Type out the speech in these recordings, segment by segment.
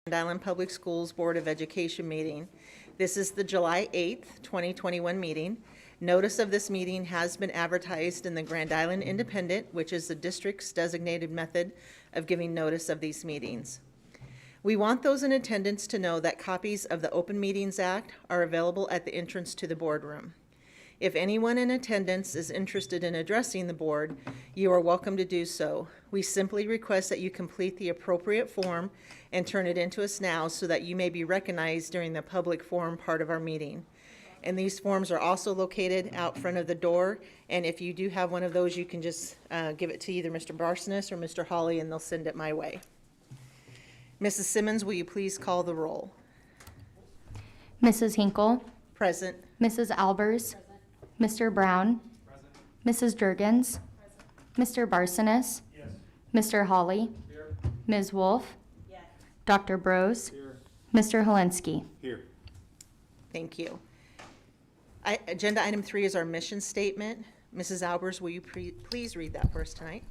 Grand Island Public Schools Board of Education meeting. This is the July 8th, 2021 meeting. Notice of this meeting has been advertised in the Grand Island Independent, which is the district's designated method of giving notice of these meetings. We want those in attendance to know that copies of the Open Meetings Act are available at the entrance to the boardroom. If anyone in attendance is interested in addressing the board, you are welcome to do so. We simply request that you complete the appropriate form and turn it into us now so that you may be recognized during the public forum part of our meeting. And these forms are also located out front of the door. And if you do have one of those, you can just give it to either Mr. Barsonis or Mr. Hawley, and they'll send it my way. Mrs. Simmons, will you please call the roll? Mrs. Hinkle. Present. Mrs. Albers. Mr. Brown. Mrs. Durgans. Mr. Barsonis. Yes. Mr. Hawley. Here. Ms. Wolf. Yes. Dr. Brose. Here. Mr. Helenski. Here. Thank you. Agenda item 3 is our mission statement. Mrs. Albers, will you please read that for us tonight?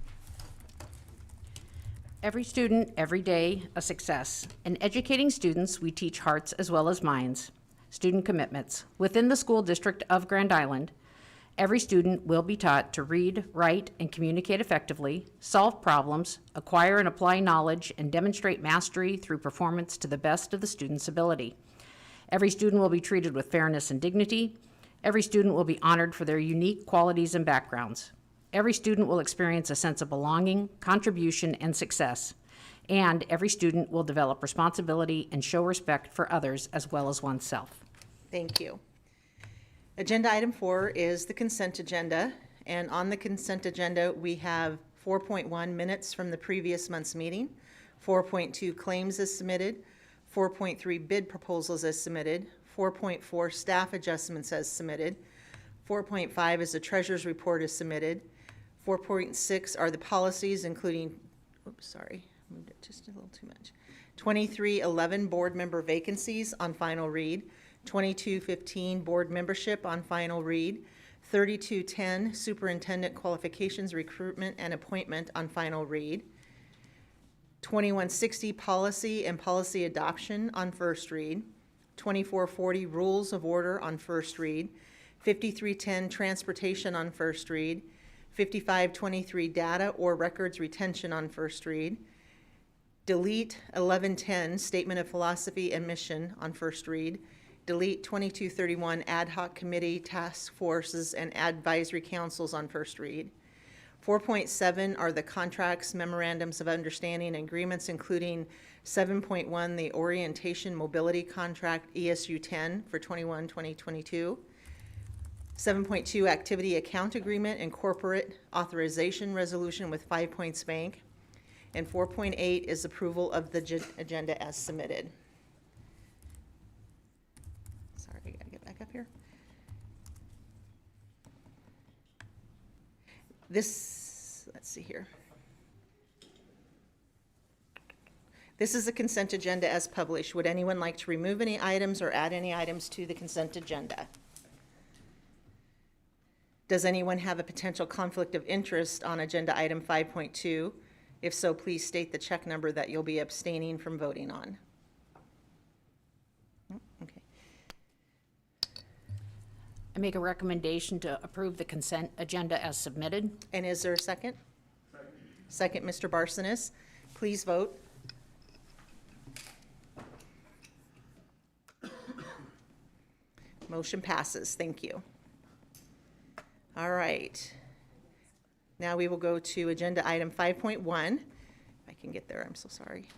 Every student, every day, a success. In educating students, we teach hearts as well as minds. Student commitments. Within the school district of Grand Island, every student will be taught to read, write, and communicate effectively, solve problems, acquire and apply knowledge, and demonstrate mastery through performance to the best of the student's ability. Every student will be treated with fairness and dignity. Every student will be honored for their unique qualities and backgrounds. Every student will experience a sense of belonging, contribution, and success. And every student will develop responsibility and show respect for others as well as oneself. Thank you. Agenda item 4 is the consent agenda. And on the consent agenda, we have 4.1 minutes from the previous month's meeting, 4.2 claims as submitted, 4.3 bid proposals as submitted, 4.4 staff adjustments as submitted, 4.5 is the treasurer's report as submitted, 4.6 are the policies including, moved it just a little too much. 2311 board member vacancies on final read, 2215 board membership on final read, 3210 superintendent qualifications, recruitment, and appointment on final read, 2160 policy and policy adoption on first read, 2440 rules of order on first read, 5310 transportation on first read, 5523 data or records retention on first read, delete 1110 statement of philosophy and mission on first read, delete 2231 ad hoc committee, task forces, and advisory councils on first read. 4.7 are the contracts, memorandums of understanding, and agreements, including 7.1, the orientation mobility contract ESU 10 for 2022. 7.2, activity account agreement and corporate authorization resolution with 5 Points Bank. And 4.8 is approval of the agenda as submitted. Sorry, I gotta get back up here. Let's see here. This is the consent agenda as published. Would anyone like to remove any items or add any items to the consent agenda? Does anyone have a potential conflict of interest on agenda item 5.2? If so, please state the check number that you'll be abstaining from voting on. Okay. I make a recommendation to approve the consent agenda as submitted. And is there a second? Second, Mr. Barsonis. Please vote. Motion passes. Thank you. All right. Now we will go to agenda item 5.1. If I can get there, I'm so sorry.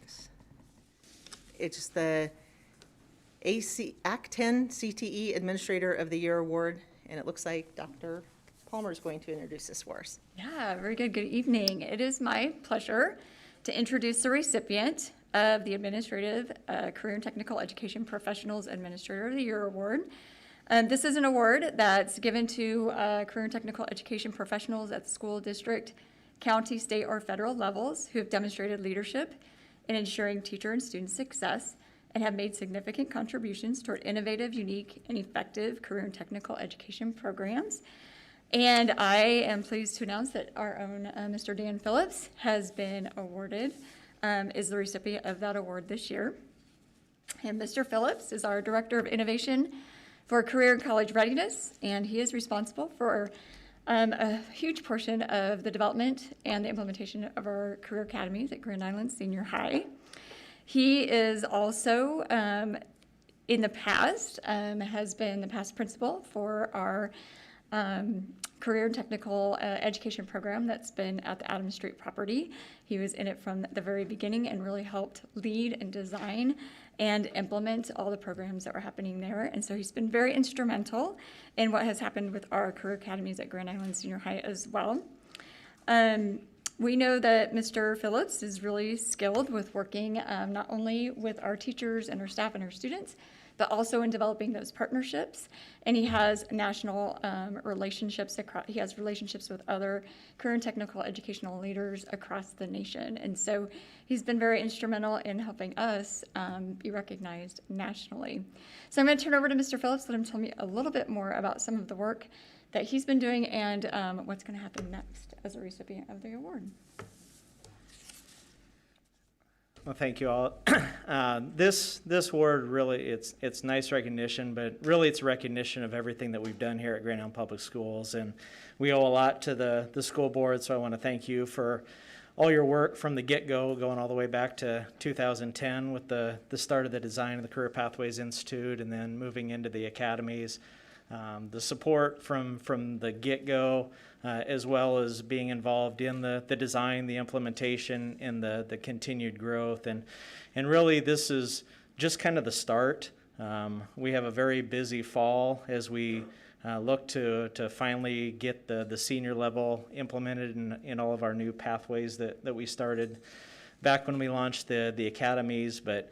It's the Act 10 CTE Administrator of the Year Award, and it looks like Dr. Palmer is going to introduce this for us. Yeah, very good. Good evening. It is my pleasure to introduce the recipient of the Administrative Career and Technical Education Professionals Administrator of the Year Award. This is an award that's given to career and technical education professionals at the school district, county, state, or federal levels who have demonstrated leadership in ensuring teacher and student success and have made significant contributions toward innovative, unique, and effective career and technical education programs. And I am pleased to announce that our own Mr. Dan Phillips has been awarded, is the recipient of that award this year. And Mr. Phillips is our Director of Innovation for Career and College Readiness, and he is responsible for a huge portion of the development and the implementation of our career academies at Grand Island Senior High. He is also, in the past, has been the past principal for our career and technical education program that's been at the Adams Street property. He was in it from the very beginning and really helped lead and design and implement all the programs that were happening there. And so he's been very instrumental in what has happened with our career academies at Grand Island Senior High as well. We know that Mr. Phillips is really skilled with working not only with our teachers and our staff and our students, but also in developing those partnerships. And he has national relationships he has relationships with other career and technical educational leaders across the nation. And so he's been very instrumental in helping us be recognized nationally. So I'm going to turn over to Mr. Phillips, let him tell me a little bit more about some of the work that he's been doing and what's going to happen next as a recipient of the award. Well, thank you all. This award really, it's nice recognition, but really it's recognition of everything that we've done here at Grand Island Public Schools, and we owe a lot to the school board. So I want to thank you for all your work from the get-go, going all the way back to 2010 with the start of the design of the Career Pathways Institute, and then moving into the academies. The support from the get-go, as well as being involved in the design, the implementation, and the continued growth. And really, this is just kind of the start. We have a very busy fall as we look to finally get the senior level implemented in all of our new pathways that we started back when we launched the academies. But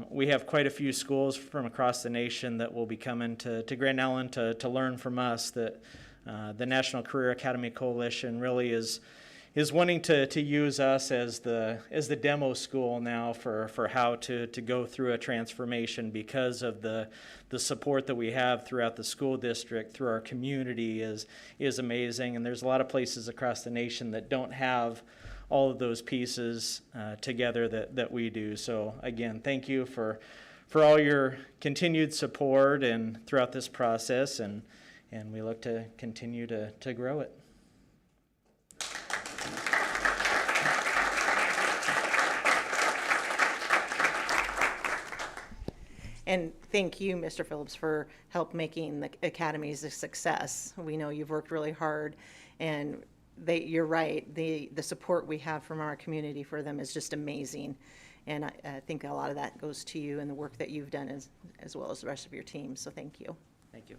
we have quite a few schools from across the nation that will be coming to Grand Island to learn from us. That the National Career Academy Coalition really is wanting to use us as the demo school now for how to go through a transformation, because of the support that we have throughout the school district, through our community is amazing. And there's a lot of places across the nation that don't have all of those pieces together that we do. So again, thank you for all your continued support and throughout this process, and we look to continue to grow it. And thank you, Mr. Phillips, for help making the academies a success. We know you've worked really hard, and you're right, the support we have from our community for them is just amazing. And I think a lot of that goes to you and the work that you've done as well as the rest of your team. So thank you. Thank you.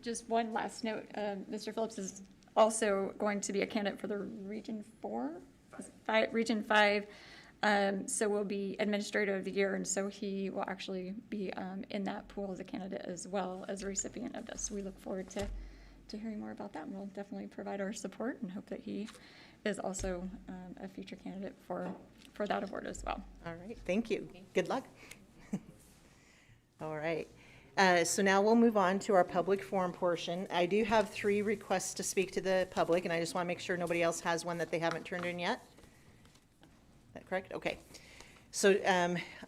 Just one last note, Mr. Phillips is also going to be a candidate for the Region 5, so will be Administrator of the Year, and so he will actually be in that pool as a candidate as well as a recipient of this. So we look forward to hearing more about that, and we'll definitely provide our support and hope that he is also a future candidate for that award as well. All right, thank you. Good luck. All right. So now we'll move on to our public forum portion. I do have 3 requests to speak to the public, and I just want to make sure nobody else has one that they haven't turned in yet. Is that correct? Okay. So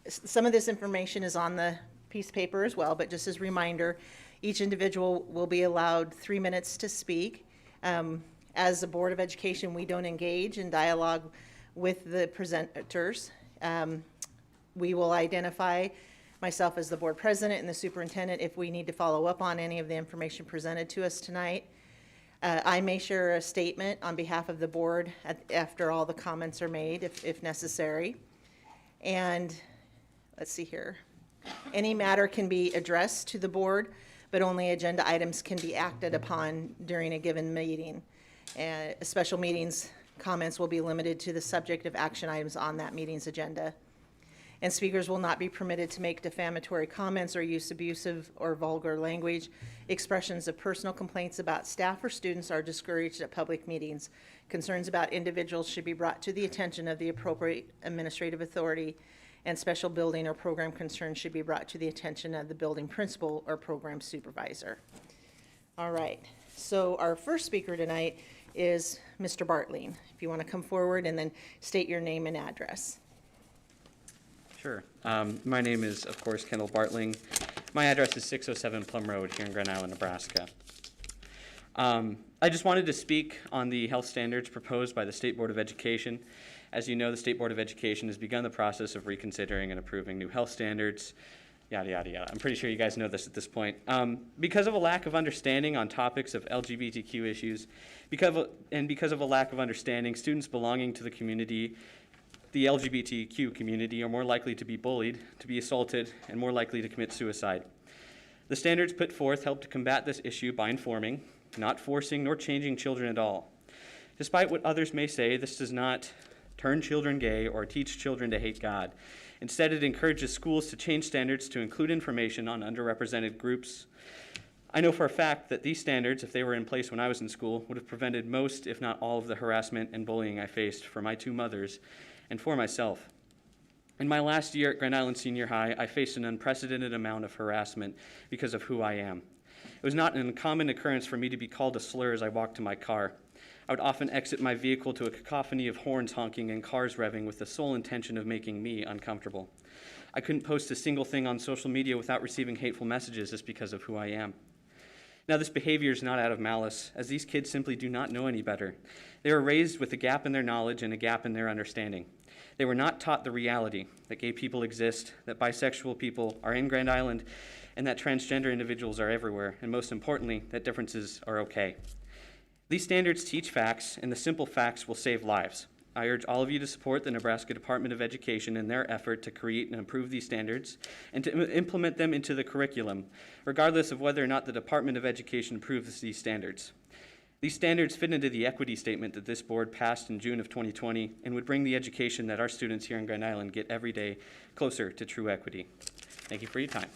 some of this information is on the piece of paper as well, but just as a reminder, each individual will be allowed 3 minutes to speak. As a Board of Education, we don't engage in dialogue with the presenters. We will identify myself as the board president and the superintendent if we need to follow up on any of the information presented to us tonight. I may share a statement on behalf of the board after all the comments are made, if necessary. And let's see here. Any matter can be addressed to the board, but only agenda items can be acted upon during a given meeting. Special meetings comments will be limited to the subject of action items on that meeting's agenda. And speakers will not be permitted to make defamatory comments or use abusive or vulgar language. Expressions of personal complaints about staff or students are discouraged at public meetings. Concerns about individuals should be brought to the attention of the appropriate administrative authority, and special building or program concerns should be brought to the attention of the building principal or program supervisor. All right, so our first speaker tonight is Mr. Bartling. If you want to come forward and then state your name and address. Sure. My name is, of course, Kendall Bartling. My address is 607 Plum Road here in Grand Island, Nebraska. I just wanted to speak on the health standards proposed by the State Board of Education. As you know, the State Board of Education has begun the process of reconsidering and approving new health standards, yada, yada, yada. I'm pretty sure you guys know this at this point. Because of a lack of understanding on topics of LGBTQ issues, because of a lack of understanding, students belonging to the community, the LGBTQ community, are more likely to be bullied, to be assaulted, and more likely to commit suicide. The standards put forth help to combat this issue by informing, not forcing nor changing children at all. Despite what others may say, this does not turn children gay or teach children to hate God. Instead, it encourages schools to change standards to include information on underrepresented groups. I know for a fact that these standards, if they were in place when I was in school, would have prevented most, if not all, of the harassment and bullying I faced for my two mothers and for myself. In my last year at Grand Island Senior High, I faced an unprecedented amount of harassment because of who I am. It was not an uncommon occurrence for me to be called a slur as I walked to my car. I would often exit my vehicle to a cacophony of horns honking and cars revving with the sole intention of making me uncomfortable. I couldn't post a single thing on social media without receiving hateful messages just because of who I am. Now, this behavior is not out of malice, as these kids simply do not know any better. They were raised with a gap in their knowledge and a gap in their understanding. They were not taught the reality that gay people exist, that bisexual people are in Grand Island, and that transgender individuals are everywhere, and most importantly, that differences are okay. These standards teach facts, and the simple facts will save lives. I urge all of you to support the Nebraska Department of Education in their effort to create and improve these standards and to implement them into the curriculum, regardless of whether or not the Department of Education approves these standards. These standards fit into the equity statement that this board passed in June of 2020 and would bring the education that our students here in Grand Island get every day closer to true equity. Thank you for your time.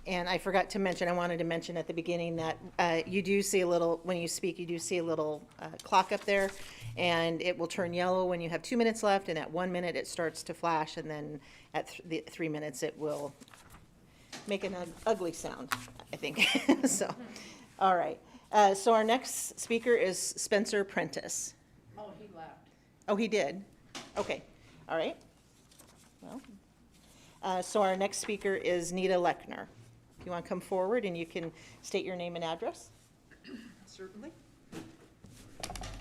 And I forgot to mention, I wanted to mention at the beginning that you do see a little, when you speak, you do see a little clock up there, and it will turn yellow when you have 2 minutes left, and at 1 minute it starts to flash, and then at 3 minutes it will make an ugly sound, I think. So, all right. So our next speaker is Spencer Prentice. Oh, he left. Oh, he did? Okay, all right. Well, so our next speaker is Nita Lechner. If you want to come forward and you can state your name and address. Certainly.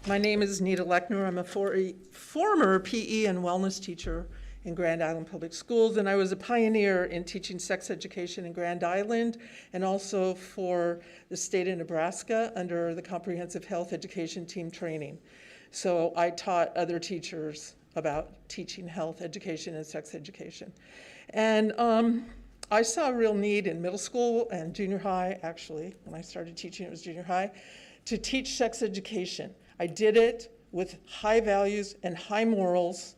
My name is Nita Lechner. I'm a former PE and wellness teacher in Grand Island Public Schools, and I was a pioneer in teaching sex education in Grand Island and also for the state of Nebraska under the Comprehensive Health Education Team Training. So I taught other teachers about teaching health education and sex education. And I saw a real need in middle school and junior high, actually. When I started teaching, it was junior high, to teach sex education. I did it with high values and high morals.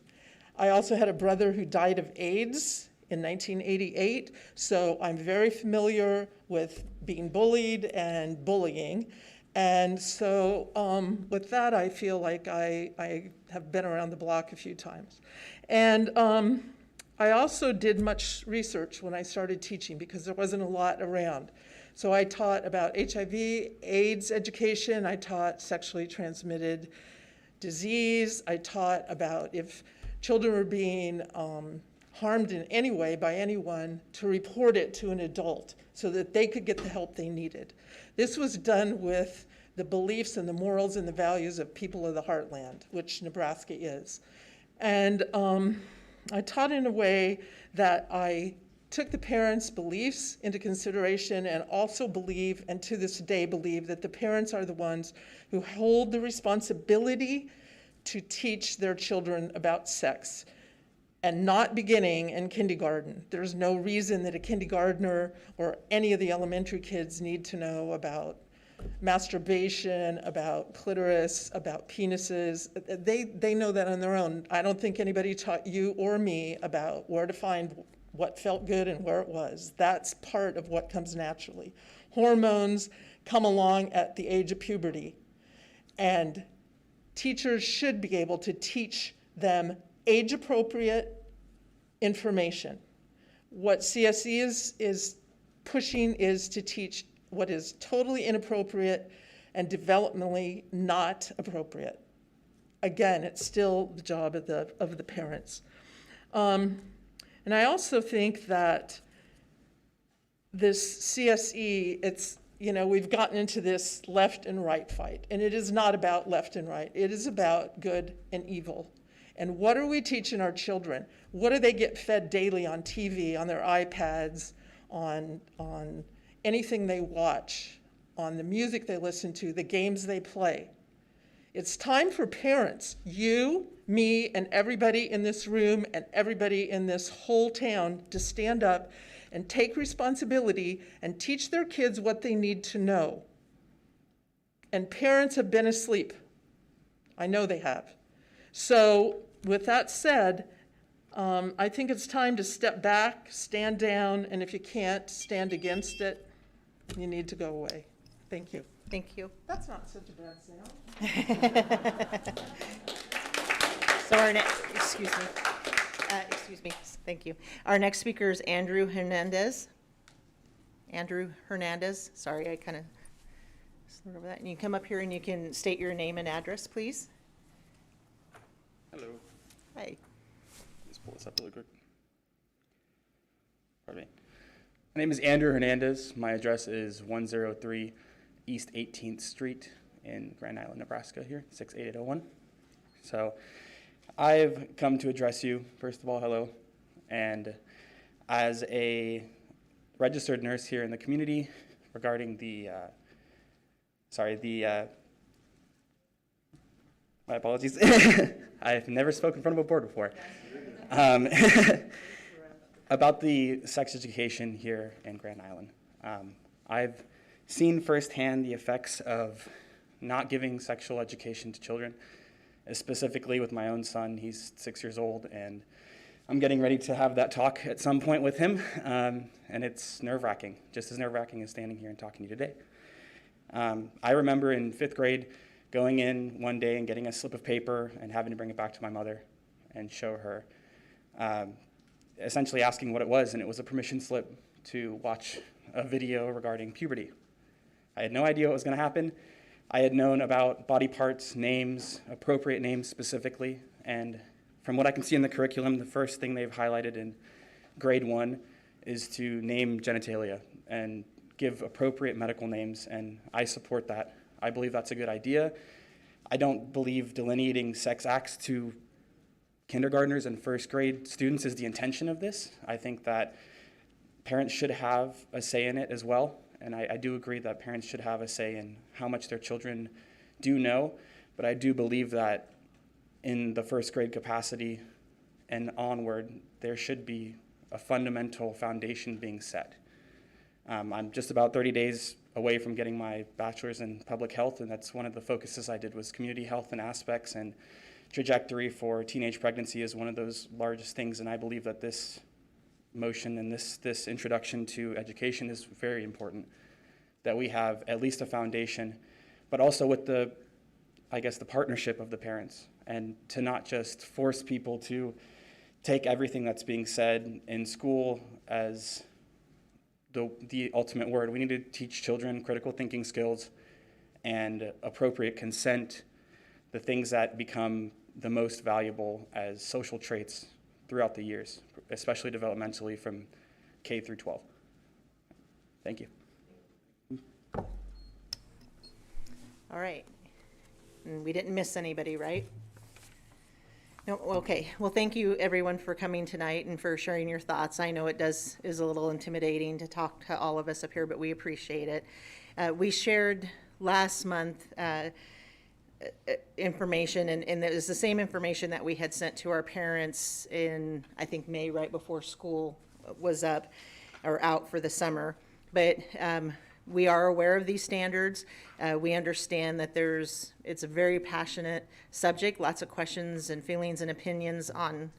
I also had a brother who died of AIDS in 1988, so I'm very familiar with being bullied and bullying. And so with that, I feel like I have been around the block a few times. And I also did much research when I started teaching because there wasn't a lot around. So I taught about HIV, AIDS education. I taught sexually transmitted disease. I taught about if children were being harmed in any way by anyone, to report it to an adult so that they could get the help they needed. This was done with the beliefs and the morals and the values of people of the heartland, which Nebraska is. And I taught in a way that I took the parents' beliefs into consideration and also believe, and to this day believe, that the parents are the ones who hold the responsibility to teach their children about sex, and not beginning in kindergarten. There's no reason that a kindergartner or any of the elementary kids need to know about masturbation, about clitoris, about penises. They know that on their own. I don't think anybody taught you or me about where to find what felt good and where it was. That's part of what comes naturally. Hormones come along at the age of puberty, and teachers should be able to teach them age-appropriate information. What CSE is pushing is to teach what is totally inappropriate and developmentally not appropriate. Again, it's still the job of the parents. And I also think that this CSE, it's, you know, we've gotten into this left and right fight, and it is not about left and right. It is about good and evil. And what are we teaching our children? What do they get fed daily on TV, on their iPads, on anything they watch, on the music they listen to, the games they play? It's time for parents, you, me, and everybody in this room and everybody in this whole town to stand up and take responsibility and teach their kids what they need to know. And parents have been asleep. I know they have. So with that said, I think it's time to step back, stand down, and if you can't stand against it, you need to go away. Thank you. Thank you. That's not such a bad sound. So our next, excuse me, thank you. Our next speaker is Andrew Hernandez. Andrew Hernandez, sorry, I kind of slurred over that. And you come up here and you can state your name and address, please. Hello. Hi. Just pull this up really quick. Pardon me. My name is Andrew Hernandez. My address is 103 East 18th Street in Grand Island, Nebraska here, 68801. So I've come to address you, first of all, hello. And as a registered nurse here in the community regarding my apologies. I've never spoken in front of a board before. About the sex education here in Grand Island. I've seen firsthand the effects of not giving sexual education to children, specifically with my own son. He's 6 years old, and I'm getting ready to have that talk at some point with him, and it's nerve-wracking, just as nerve-wracking as standing here and talking to you today. I remember in 5th grade going in one day and getting a slip of paper and having to bring it back to my mother and show her, essentially asking what it was, and it was a permission slip to watch a video regarding puberty. I had no idea what was going to happen. I had known about body parts, names, appropriate names specifically, and from what I can see in the curriculum, the first thing they've highlighted in grade 1 is to name genitalia and give appropriate medical names, and I support that. I believe that's a good idea. I don't believe delineating sex acts to kindergartners and first grade students is the intention of this. I think that parents should have a say in it as well, and I do agree that parents should have a say in how much their children do know, but I do believe that in the first grade capacity and onward, there should be a fundamental foundation being set. I'm just about 30 days away from getting my bachelor's in public health, and that's one of the focuses I did was community health and aspects, and trajectory for teenage pregnancy is one of those largest things, and I believe that this motion and this introduction to education is very important, that we have at least a foundation, but also with the partnership of the parents, and to not just force people to take everything that's being said in school as the ultimate word. We need to teach children critical thinking skills and appropriate consent, the things that become the most valuable as social traits throughout the years, especially developmentally from K through 12. Thank you. All right. And we didn't miss anybody, right? No, okay. Well, thank you everyone for coming tonight and for sharing your thoughts. I know it is a little intimidating to talk to all of us up here, but we appreciate it. We shared last month information, and it was the same information that we had sent to our parents in, I think, May, right before school was up or out for the summer. But we are aware of these standards. We understand that it's a very passionate subject, lots of questions and feelings and opinions on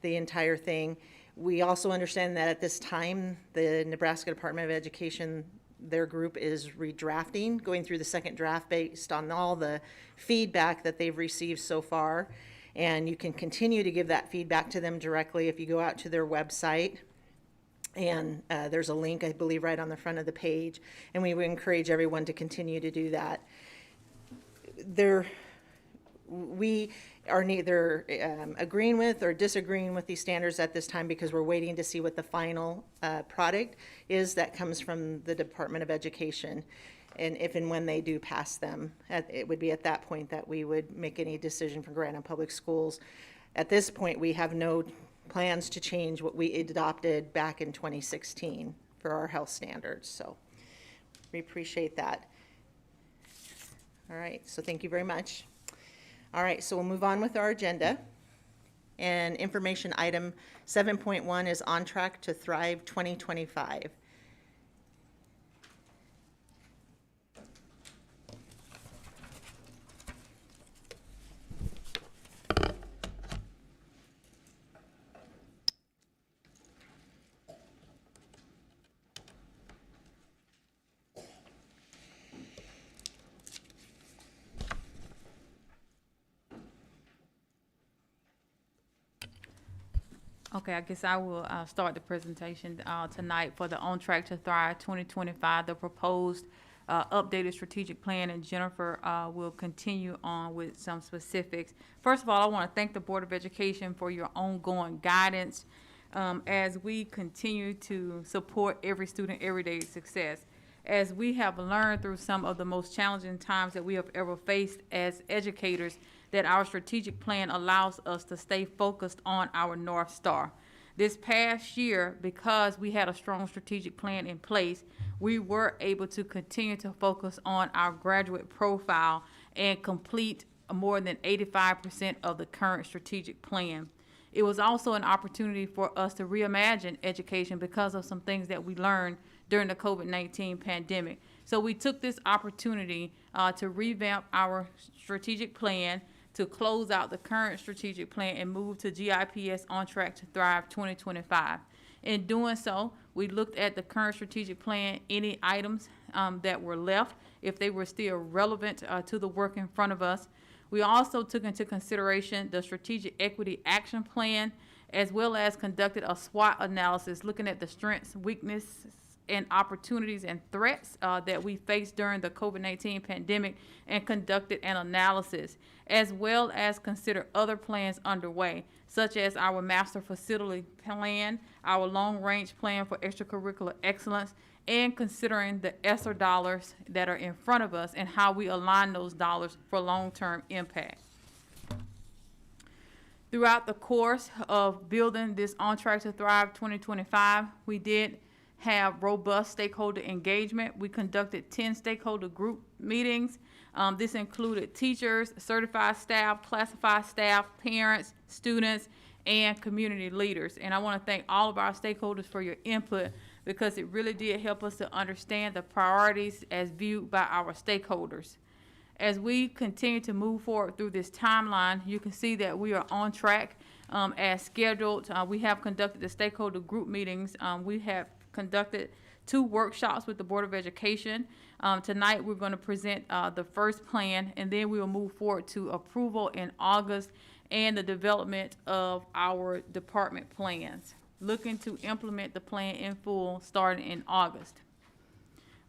the entire thing. We also understand that at this time, the Nebraska Department of Education, their group is redrafting, going through the second draft based on all the feedback that they've received so far. And you can continue to give that feedback to them directly if you go out to their website. And there's a link, I believe, right on the front of the page. And we would encourage everyone to continue to do that. we are neither agreeing with or disagreeing with these standards at this time because we're waiting to see what the final product is that comes from the Department of Education. And if and when they do pass them, it would be at that point that we would make any decision for Grand Island Public Schools. At this point, we have no plans to change what we adopted back in 2016 for our health standards, so we appreciate that. All right, so thank you very much. All right, so we'll move on with our agenda. And information item 7.1 is On Track to Thrive 2025. Okay, I guess I will start the presentation tonight for the On Track to Thrive 2025, the proposed updated strategic plan, and Jennifer will continue on with some specifics. First of all, I want to thank the Board of Education for your ongoing guidance as we continue to support every student everyday success. As we have learned through some of the most challenging times that we have ever faced as educators, that our strategic plan allows us to stay focused on our North Star. This past year, because we had a strong strategic plan in place, we were able to continue to focus on our graduate profile and complete more than 85% of the current strategic plan. It was also an opportunity for us to reimagine education because of some things that we learned during the COVID-19 pandemic. So we took this opportunity to revamp our strategic plan, to close out the current strategic plan and move to GIPS On Track to Thrive 2025. In doing so, we looked at the current strategic plan, any items that were left, if they were still relevant to the work in front of us. We also took into consideration the Strategic Equity Action Plan, as well as conducted a SWOT analysis looking at the strengths, weaknesses, and opportunities and threats that we faced during the COVID-19 pandemic, and conducted an analysis, as well as consider other plans underway, such as our master facility plan, our long-range plan for extracurricular excellence, and considering the ESSER dollars that are in front of us and how we align those dollars for long-term impact. Throughout the course of building this On Track to Thrive 2025, we did have robust stakeholder engagement. We conducted 10 stakeholder group meetings. This included teachers, certified staff, classified staff, parents, students, and community leaders. And I want to thank all of our stakeholders for your input, because it really did help us to understand the priorities as viewed by our stakeholders. As we continue to move forward through this timeline, you can see that we are on track as scheduled. We have conducted the stakeholder group meetings. We have conducted 2 workshops with the Board of Education. Tonight we're going to present the first plan, and then we will move forward to approval in August and the development of our department plans, looking to implement the plan in full starting in August.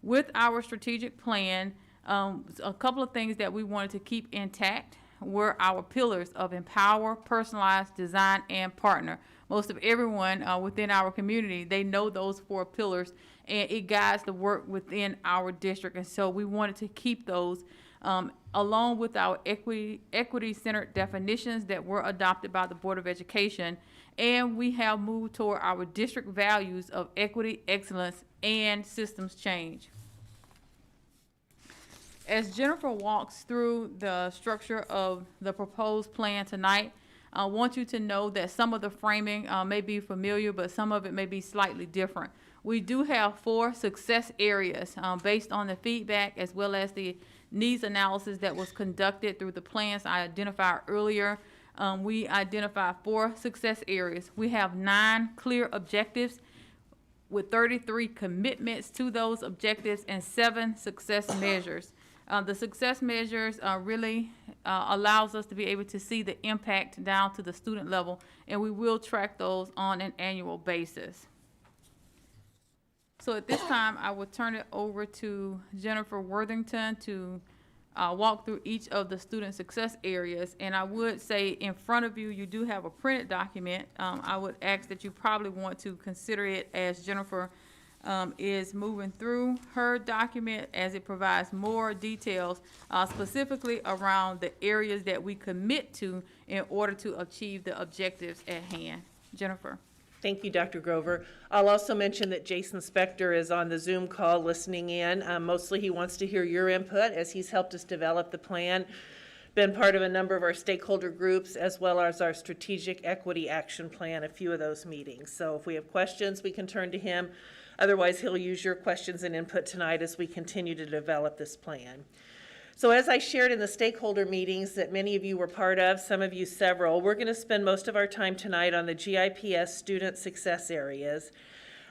With our strategic plan, a couple of things that we wanted to keep intact were our pillars of empower, personalize, design, and partner. Most of everyone within our community, they know those 4 pillars, and it guides the work within our district. And so we wanted to keep those along with our equity-centered definitions that were adopted by the Board of Education. And we have moved toward our district values of equity, excellence, and systems change. As Jennifer walks through the structure of the proposed plan tonight, I want you to know that some of the framing may be familiar, but some of it may be slightly different. We do have 4 success areas based on the feedback as well as the needs analysis that was conducted through the plans I identified earlier. We identified 4 success areas. We have 9 clear objectives with 33 commitments to those objectives and 7 success measures. The success measures really allows us to be able to see the impact down to the student level, and we will track those on an annual basis. So at this time, I will turn it over to Jennifer Worthington to walk through each of the student success areas. And I would say in front of you, you do have a printed document. I would ask that you probably want to consider it as Jennifer is moving through her document, as it provides more details specifically around the areas that we commit to in order to achieve the objectives at hand. Jennifer. Thank you, Dr. Grover. I'll also mention that Jason Spector is on the Zoom call listening in. Mostly he wants to hear your input as he's helped us develop the plan, been part of a number of our stakeholder groups, as well as our strategic equity action plan, a few of those meetings. So if we have questions, we can turn to him. Otherwise, he'll use your questions and input tonight as we continue to develop this plan. So as I shared in the stakeholder meetings that many of you were part of, some of you several, we're going to spend most of our time tonight on the GIPS student success areas.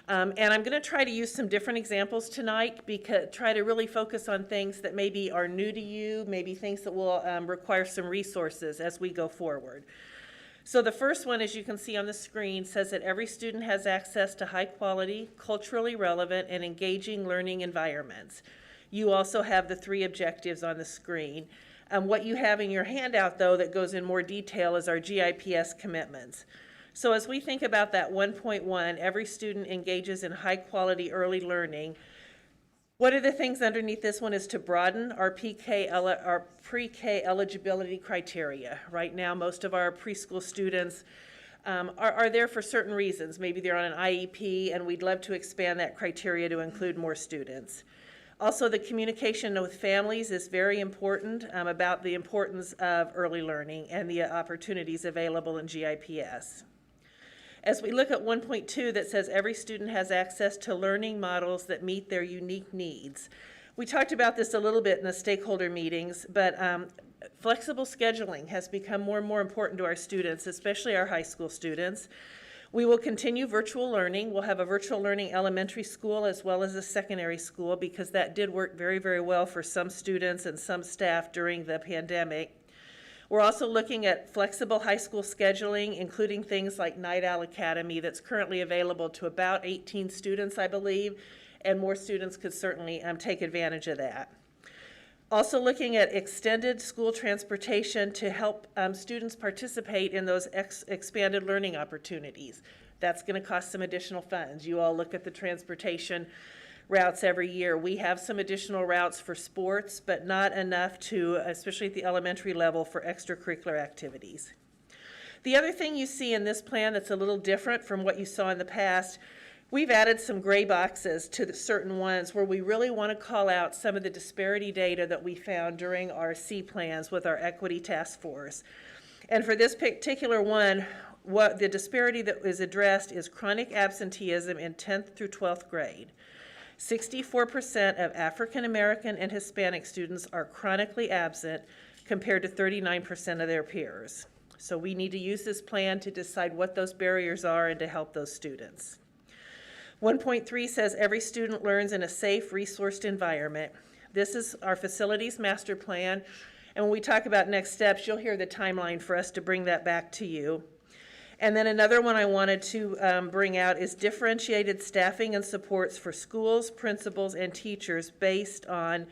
And I'm going to try to use some different examples tonight, because try to really focus on things that maybe are new to you, maybe things that will require some resources as we go forward. So the first one, as you can see on the screen, says that every student has access to high quality, culturally relevant, and engaging learning environments. You also have the 3 objectives on the screen. What you have in your handout, though, that goes in more detail is our GIPS commitments. So as we think about that 1.1, every student engages in high quality early learning. One of the things underneath this one is to broaden our pre-K eligibility criteria. Right now, most of our preschool students are there for certain reasons. Maybe they're on an IEP, and we'd love to expand that criteria to include more students. Also, the communication with families is very important about the importance of early learning and the opportunities available in GIPS. As we look at 1.2 that says every student has access to learning models that meet their unique needs. We talked about this a little bit in the stakeholder meetings, but flexible scheduling has become more and more important to our students, especially our high school students. We will continue virtual learning. We'll have a virtual learning elementary school as well as a secondary school, because that did work very, very well for some students and some staff during the pandemic. We're also looking at flexible high school scheduling, including things like Night Owl Academy that's currently available to about 18 students, I believe, and more students could certainly take advantage of that. Also looking at extended school transportation to help students participate in those expanded learning opportunities. That's going to cost some additional funds. You all look at the transportation routes every year. We have some additional routes for sports, but not enough to, especially at the elementary level, for extracurricular activities. The other thing you see in this plan that's a little different from what you saw in the past, we've added some gray boxes to the certain ones where we really want to call out some of the disparity data that we found during our C plans with our equity task force. And for this particular one, what the disparity that is addressed is chronic absenteeism in 10th through 12th grade. 64% of African American and Hispanic students are chronically absent compared to 39% of their peers. So we need to use this plan to decide what those barriers are and to help those students. 1.3 says every student learns in a safe, resourced environment. This is our facilities master plan, and when we talk about next steps, you'll hear the timeline for us to bring that back to you. And then another one I wanted to bring out is differentiated staffing and supports for schools, principals, and teachers based on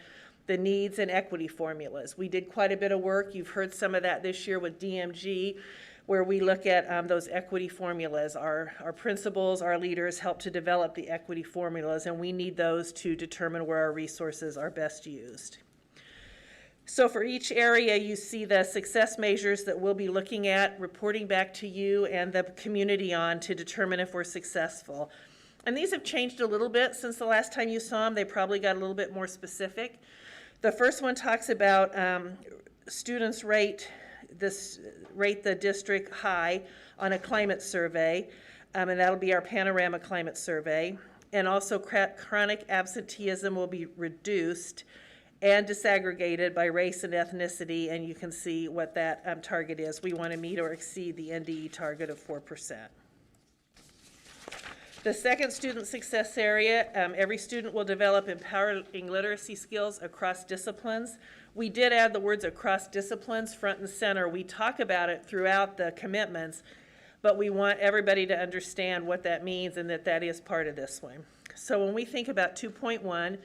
the needs and equity formulas. We did quite a bit of work. You've heard some of that this year with DMG, where we look at those equity formulas. Our principals, our leaders help to develop the equity formulas, and we need those to determine where our resources are best used. So for each area, you see the success measures that we'll be looking at, reporting back to you and the community on to determine if we're successful. And these have changed a little bit since the last time you saw them. They probably got a little bit more specific. The first one talks about students rate the district high on a climate survey, and that'll be our panorama climate survey. And also chronic absenteeism will be reduced and disaggregated by race and ethnicity, and you can see what that target is. We want to meet or exceed the NDE target of 4%. The second student success area, every student will develop empowering literacy skills across disciplines. We did add the words across disciplines front and center. We talk about it throughout the commitments, but we want everybody to understand what that means and that that is part of this one. So when we think about 2.1,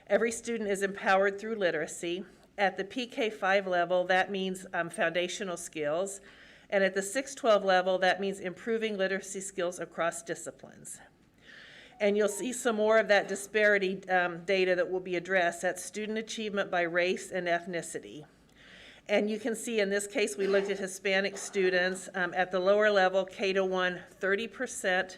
every student is empowered through literacy. At the PK5 level, that means foundational skills. And at the 612 level, that means improving literacy skills across disciplines. And you'll see some more of that disparity data that will be addressed. That's student achievement by race and ethnicity. And you can see in this case, we looked at Hispanic students. At the lower level, K-1, 30%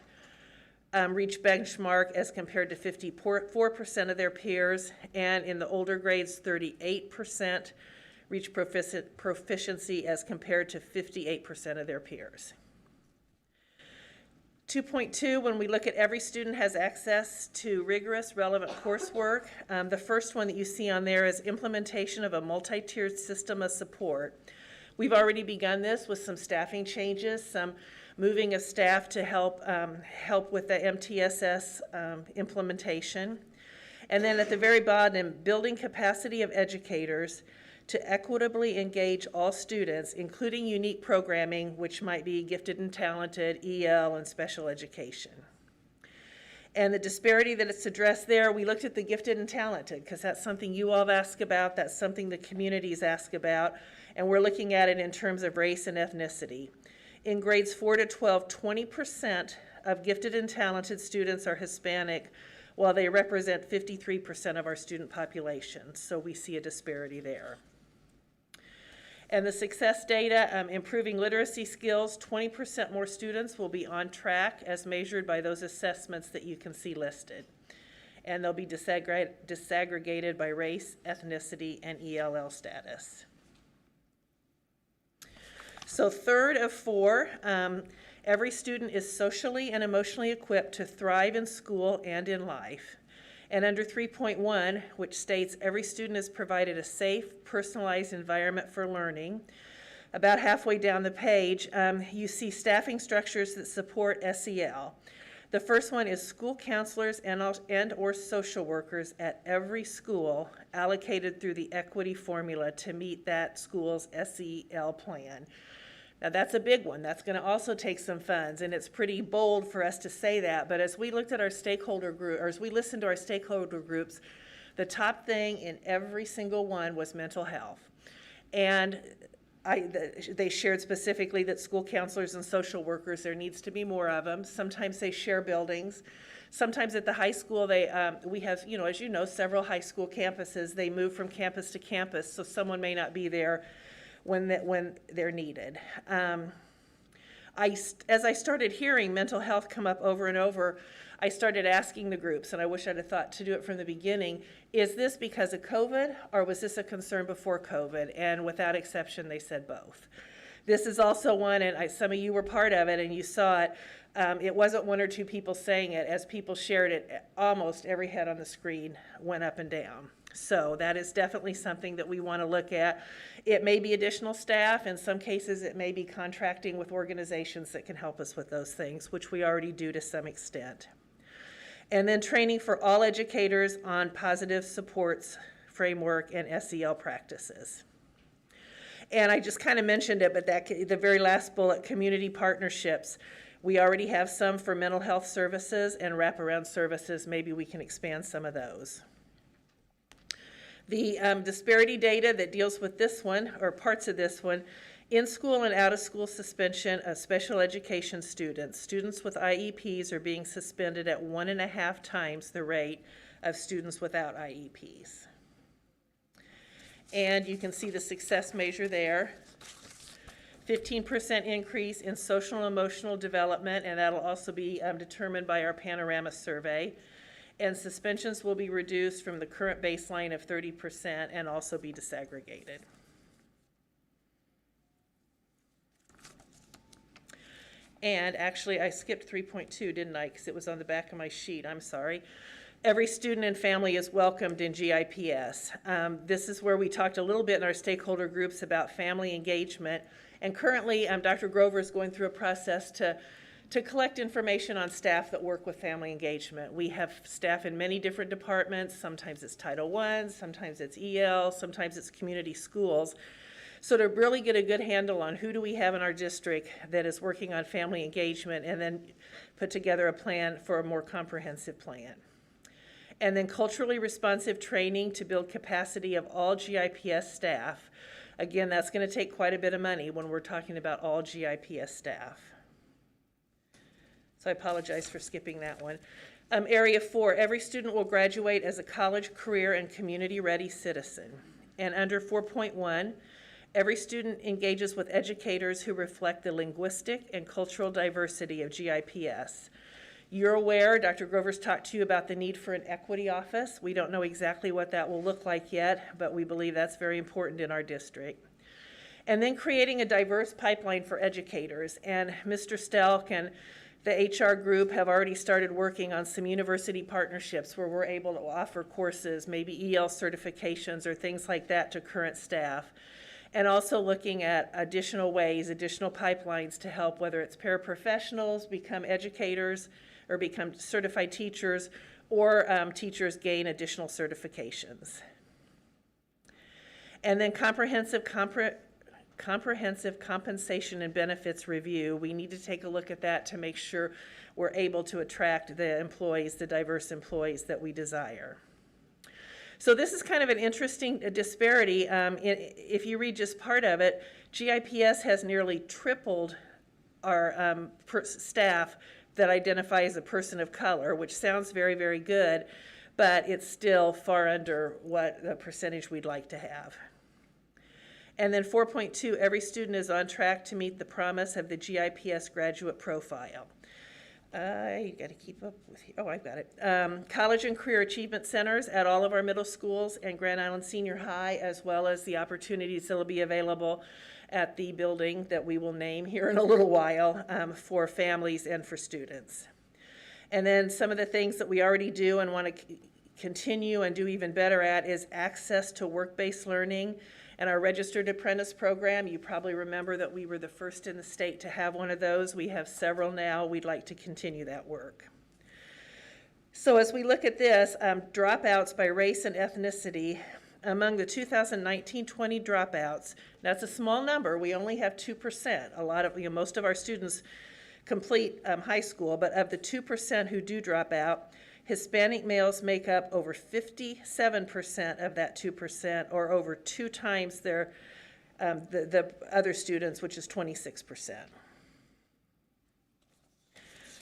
reach benchmark as compared to 54% of their peers. And in the older grades, 38% reach proficiency as compared to 58% of their peers. 2.2, when we look at every student has access to rigorous, relevant coursework, the first one that you see on there is implementation of a multi-tiered system of support. We've already begun this with some staffing changes, some moving of staff to help with the MTSS implementation. And then at the very bottom, building capacity of educators to equitably engage all students, including unique programming, which might be gifted and talented, EL, and special education. And the disparity that it's addressed there, we looked at the gifted and talented, because that's something you all have asked about, that's something the communities ask about, and we're looking at it in terms of race and ethnicity. In grades 4 to 12, 20% of gifted and talented students are Hispanic, while they represent 53% of our student population, so we see a disparity there. And the success data, improving literacy skills, 20% more students will be on track as measured by those assessments that you can see listed. And they'll be disaggregated by race, ethnicity, and ELL status. So third of 4, every student is socially and emotionally equipped to thrive in school and in life. And under 3.1, which states every student is provided a safe, personalized environment for learning, about halfway down the page, you see staffing structures that support SEL. The first one is school counselors and or social workers at every school allocated through the equity formula to meet that school's SEL plan. Now that's a big one. That's going to also take some funds, and it's pretty bold for us to say that. But as we looked at our stakeholder group, or as we listened to our stakeholder groups, the top thing in every single one was mental health. And they shared specifically that school counselors and social workers, there needs to be more of them. Sometimes they share buildings. Sometimes at the high school, we have, as you know, several high school campuses. They move from campus to campus, so someone may not be there when they're needed. As I started hearing mental health come up over and over, I started asking the groups, and I wish I'd have thought to do it from the beginning, is this because of COVID, or was this a concern before COVID? And without exception, they said both. This is also one, and some of you were part of it, and you saw it. It wasn't one or two people saying it. As people shared it, almost every head on the screen went up and down. So that is definitely something that we want to look at. It may be additional staff. In some cases, it may be contracting with organizations that can help us with those things, which we already do to some extent. And then training for all educators on positive supports framework and SEL practices. And I just kind of mentioned it, but the very last bullet, community partnerships. We already have some for mental health services and wraparound services. Maybe we can expand some of those. The disparity data that deals with this one, or parts of this one, in-school and out-of-school suspension of special education students. Students with IEPs are being suspended at 1.5 times the rate of students without IEPs. And you can see the success measure there. 15% increase in social and emotional development, and that'll also be determined by our panorama survey. And suspensions will be reduced from the current baseline of 30% and also be disaggregated. And actually, I skipped 3.2, didn't I? Because it was on the back of my sheet. I'm sorry. Every student and family is welcomed in GIPS. This is where we talked a little bit in our stakeholder groups about family engagement. And currently, Dr. Grover is going through a process to collect information on staff that work with family engagement. We have staff in many different departments. Sometimes it's Title I, sometimes it's EL, sometimes it's community schools. So to really get a good handle on who do we have in our district that is working on family engagement, and then put together a plan for a more comprehensive plan. And then culturally responsive training to build capacity of all GIPS staff. Again, that's going to take quite a bit of money when we're talking about all GIPS staff. So I apologize for skipping that one. Area 4, every student will graduate as a college, career, and community-ready citizen. And under 4.1, every student engages with educators who reflect the linguistic and cultural diversity of GIPS. You're aware, Dr. Grover's talked to you about the need for an equity office. We don't know exactly what that will look like yet, but we believe that's very important in our district. And then creating a diverse pipeline for educators. And Mr. Stelk and the HR group have already started working on some university partnerships where we're able to offer courses, maybe EL certifications or things like that to current staff. And also looking at additional ways, additional pipelines to help, whether it's paraprofessionals become educators or become certified teachers, or teachers gain additional certifications. And then comprehensive compensation and benefits review. We need to take a look at that to make sure we're able to attract the employees, the diverse employees that we desire. So this is kind of an interesting disparity. If you read just part of it, GIPS has nearly tripled our staff that identify as a person of color, which sounds very, very good, but it's still far under what the percentage we'd like to have. And then 4.2, every student is on track to meet the promise of the GIPS graduate profile. You got to keep up with, I've got it. College and career achievement centers at all of our middle schools and Grand Island Senior High, as well as the opportunities that will be available at the building that we will name here in a little while for families and for students. And then some of the things that we already do and want to continue and do even better at is access to work-based learning and our registered apprentice program. You probably remember that we were the first in the state to have one of those. We have several now. We'd like to continue that work. So as we look at this, dropouts by race and ethnicity, among the 2019-20 dropouts, that's a small number. We only have 2%. A lot of, most of our students complete high school, but of the 2% who do drop out, Hispanic males make up over 57% of that 2%, or over 2 times their the other students, which is 26%.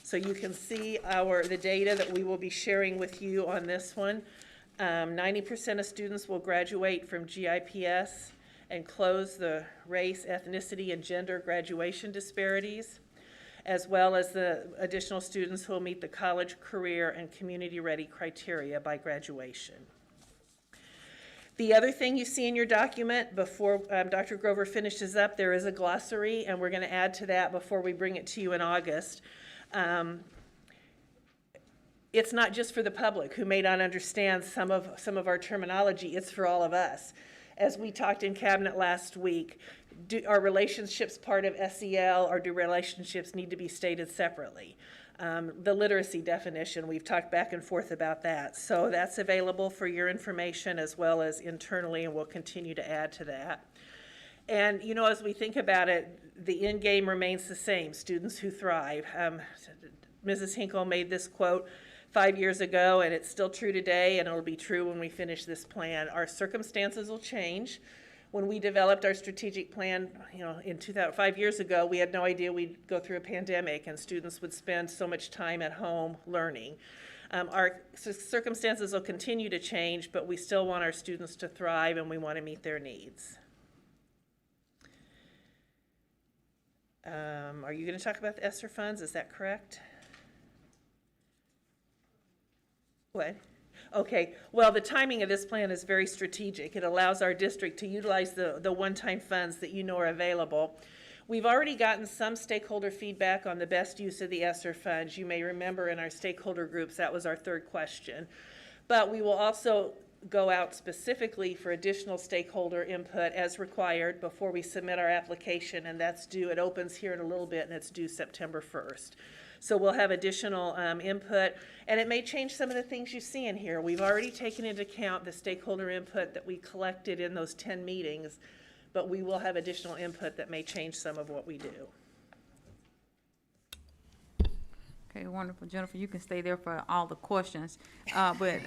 So you can see the data that we will be sharing with you on this one. 90% of students will graduate from GIPS and close the race, ethnicity, and gender graduation disparities, as well as the additional students who will meet the college, career, and community-ready criteria by graduation. The other thing you see in your document before Dr. Grover finishes up, there is a glossary, and we're going to add to that before we bring it to you in August. It's not just for the public who may not understand some of our terminology, it's for all of us. As we talked in cabinet last week, are relationships part of SEL, or do relationships need to be stated separately? The literacy definition, we've talked back and forth about that. So that's available for your information as well as internally, and we'll continue to add to that. And you know, as we think about it, the end game remains the same, students who thrive. Mrs. Hinkle made this quote 5 years ago, and it's still true today, and it'll be true when we finish this plan. Our circumstances will change. When we developed our strategic plan, in 5 years ago, we had no idea we'd go through a pandemic and students would spend so much time at home learning. Our circumstances will continue to change, but we still want our students to thrive and we want to meet their needs. Are you going to talk about the ESSER funds? Is that correct? What? Okay, well, the timing of this plan is very strategic. It allows our district to utilize the one-time funds that you know are available. We've already gotten some stakeholder feedback on the best use of the ESSER funds. You may remember in our stakeholder groups, that was our third question. But we will also go out specifically for additional stakeholder input as required before we submit our application, and that's due, it opens here in a little bit, and it's due September 1st. So we'll have additional input, and it may change some of the things you see in here. We've already taken into account the stakeholder input that we collected in those 10 meetings, but we will have additional input that may change some of what we do. Okay, wonderful. Jennifer, you can stay there for all the questions. But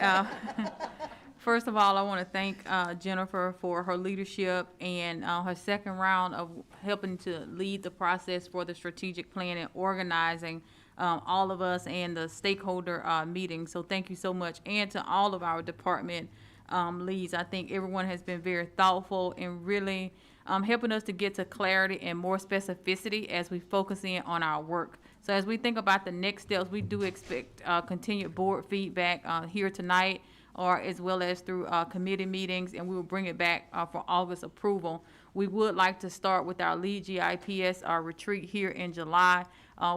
first of all, I want to thank Jennifer for her leadership and her second round of helping to lead the process for the strategic plan and organizing all of us and the stakeholder meeting. So thank you so much. And to all of our department leads. I think everyone has been very thoughtful and really helping us to get to clarity and more specificity as we focus in on our work. So as we think about the next steps, we do expect continued board feedback here tonight, or as well as through committee meetings, and we will bring it back for August approval. We would like to start with our lead GIPS retreat here in July,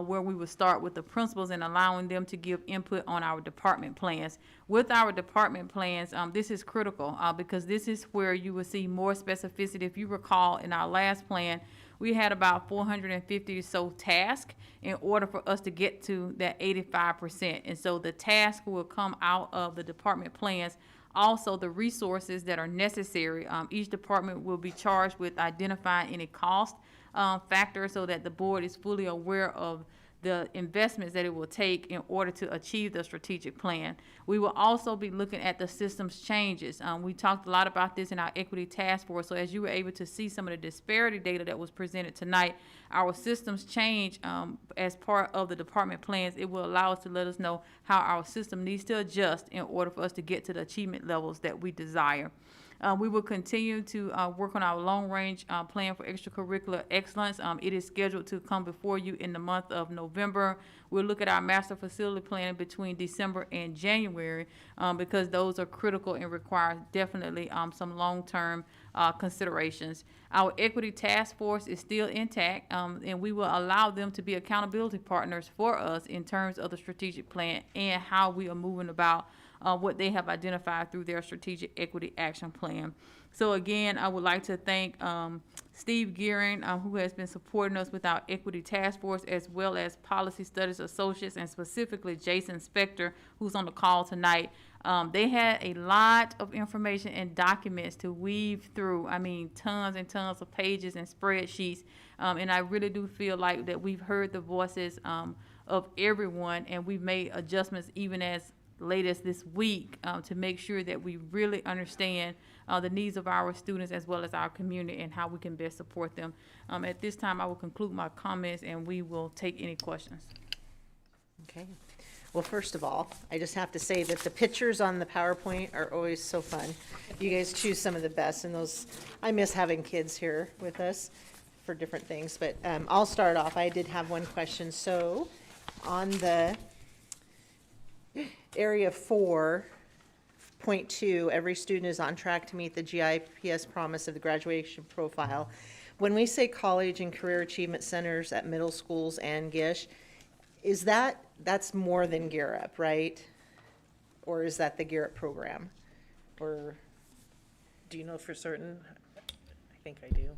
where we will start with the principals and allowing them to give input on our department plans. With our department plans, this is critical because this is where you will see more specificity. If you recall, in our last plan, we had about 450 or so tasks in order for us to get to that 85%. And so the task will come out of the department plans. Also, the resources that are necessary, each department will be charged with identifying any cost factor so that the board is fully aware of the investments that it will take in order to achieve the strategic plan. We will also be looking at the systems changes. We talked a lot about this in our equity task force. So as you were able to see some of the disparity data that was presented tonight, our systems change as part of the department plans. It will allow us to let us know how our system needs to adjust in order for us to get to the achievement levels that we desire. We will continue to work on our long-range plan for extracurricular excellence. It is scheduled to come before you in the month of November. We'll look at our master facility plan between December and January because those are critical and require definitely some long-term considerations. Our equity task force is still intact, and we will allow them to be accountability partners for us in terms of the strategic plan and how we are moving about what they have identified through their strategic equity action plan. So again, I would like to thank Steve Gearing, who has been supporting us with our equity task force, as well as policy studies associates, and specifically Jason Spector, who's on the call tonight. They had a lot of information and documents to weave through. I mean, tons and tons of pages and spreadsheets. And I really do feel like that we've heard the voices of everyone, and we've made adjustments even as late as this week to make sure that we really understand the needs of our students as well as our community and how we can best support them. At this time, I will conclude my comments and we will take any questions. Okay. Well, first of all, I just have to say that the pictures on the PowerPoint are always so fun. You guys choose some of the best, and those, I miss having kids here with us for different things, but I'll start off. I did have one question. So on the area 4.2, every student is on track to meet the GIPS promise of the graduation profile. When we say college and career achievement centers at middle schools and GISH, that's more than Gear Up, right? Or is that the Gear Up program? Or Do you know for certain? I think I do.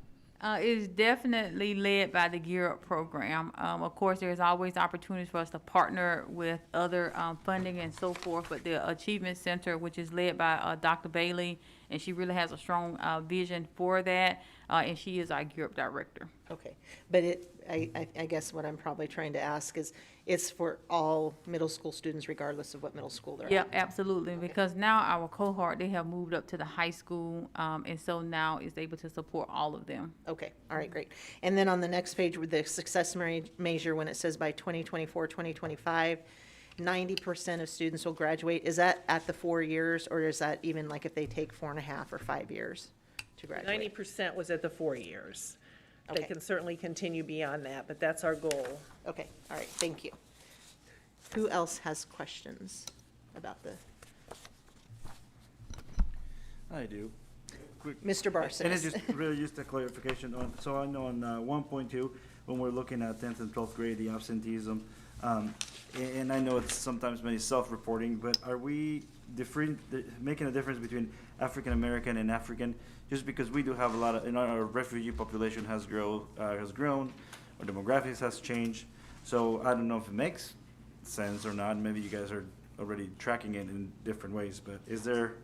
It is definitely led by the Gear Up program. Of course, there's always opportunities for us to partner with other funding and so forth, but the Achievement Center, which is led by Dr. Bailey, and she really has a strong vision for that, and she is our Gear Up director. okay, but I guess what I'm probably trying to ask is, it's for all middle school students regardless of what middle school they're at? Yeah, absolutely, because now our cohort, they have moved up to the high school, and so now it's able to support all of them. Okay, all right, great. And then on the next page with the success measure, when it says by 2024, 2025, 90% of students will graduate, is that at the 4 years, or is that even like if they take 4.5 or 5 years to graduate? 90% was at the 4 years. They Okay. can certainly continue beyond that, but that's our goal. Okay, all right, thank you. Who else has questions about the, I do. Quick, Mr. Barson? and it's just really just a clarification on, so I know on 1.2, when we're looking at 10th and 12th grade, the absenteeism, and I know it's sometimes many self-reporting, but are we making a difference between African American and African? Just because we do have a lot of, our refugee population has grown, our demographics has changed, so I don't know if it makes sense or not. Maybe you guys are already tracking it in different ways, but is there?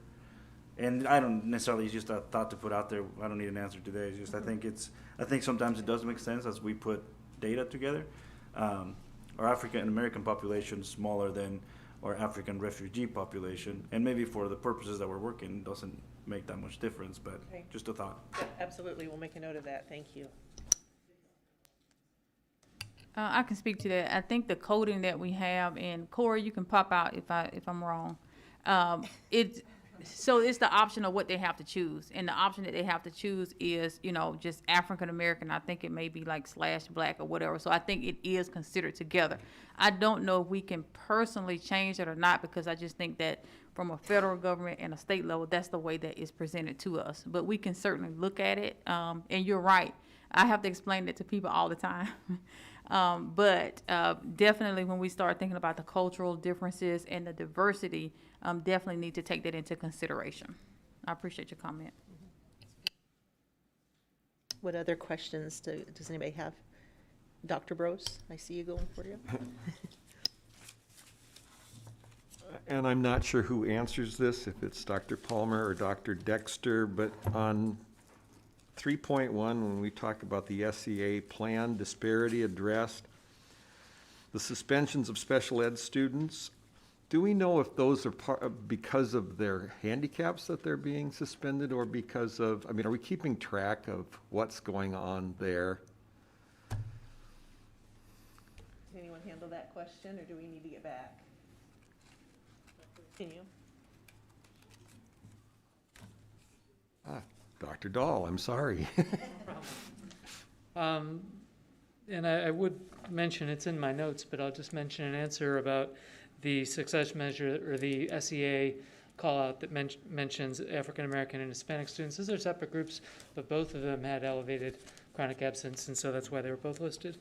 And I don't necessarily, it's just a thought to put out there. I don't need an answer today. It's just I think sometimes it does make sense as we put data together. our African American population smaller than our African refugee population, and maybe for the purposes that we're working, it doesn't make that much difference, but Okay. just a thought. Absolutely, we'll make a note of that, thank you. I can speak to that. I think the coding that we have, and Corey, you can pop out if I'm wrong. So it's the option of what they have to choose, and the option that they have to choose is, just African American. I think it may be like /black or whatever. So I think it is considered together. I don't know if we can personally change it or not, because I just think that from a federal government and a state level, that's the way that it's presented to us. But we can certainly look at it. And you're right. I have to explain it to people all the time. But definitely when we start thinking about the cultural differences and the diversity, definitely need to take that into consideration. I appreciate your comment. What other questions does anybody have? Dr. Bros, I see you going for you. And I'm not sure who answers this, if it's Dr. Palmer or Dr. Dexter, but on 3.1, when we talk about the SEA plan disparity addressed, the suspensions of special ed students, do we know if those are because of their handicaps that they're being suspended, or because of, are we keeping track of what's going on there? Can anyone handle that question, or do we need to get back? Continue. Dr. Dahl, I'm sorry. And I would mention, it's in my notes, but I'll just mention an answer about the success measure, or the SEA call out that mentions African American and Hispanic students. Those are separate groups, but both of them had elevated chronic absence, and so that's why they were both listed.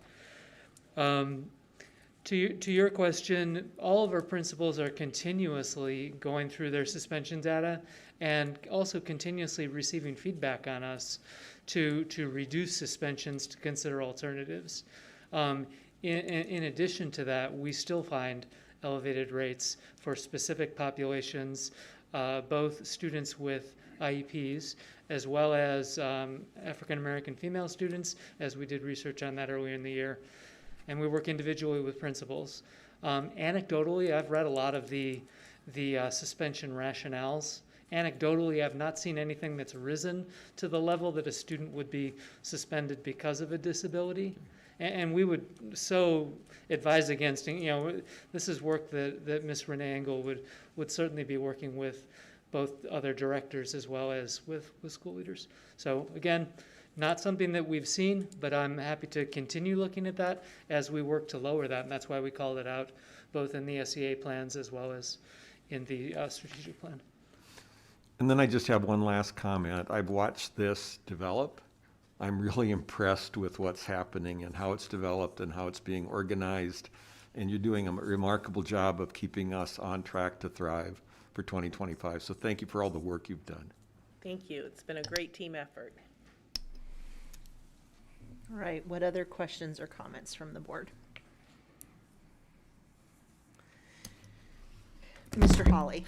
To your question, all of our principals are continuously going through their suspension data and also continuously receiving feedback on us to reduce suspensions, to consider alternatives. In addition to that, we still find elevated rates for specific populations, both students with IEPs as well as African American female students, as we did research on that earlier in the year. And we work individually with principals. Anecdotally, I've read a lot of the suspension rationales. Anecdotally, I've not seen anything that's risen to the level that a student would be suspended because of a disability. And we would so advise against, this is work that Ms. Renee Engel would certainly be working with both other directors as well as with school leaders. So again, not something that we've seen, but I'm happy to continue looking at that as we work to lower that. And that's why we called it out both in the SEA plans as well as in the strategic plan. And then I just have one last comment. I've watched this develop. I'm really impressed with what's happening and how it's developed and how it's being organized. And you're doing a remarkable job of keeping us on track to thrive for 2025. So thank you for all the work you've done. Thank you. It's been a great team effort. All right, what other questions or comments from the board? Mr. Hawley.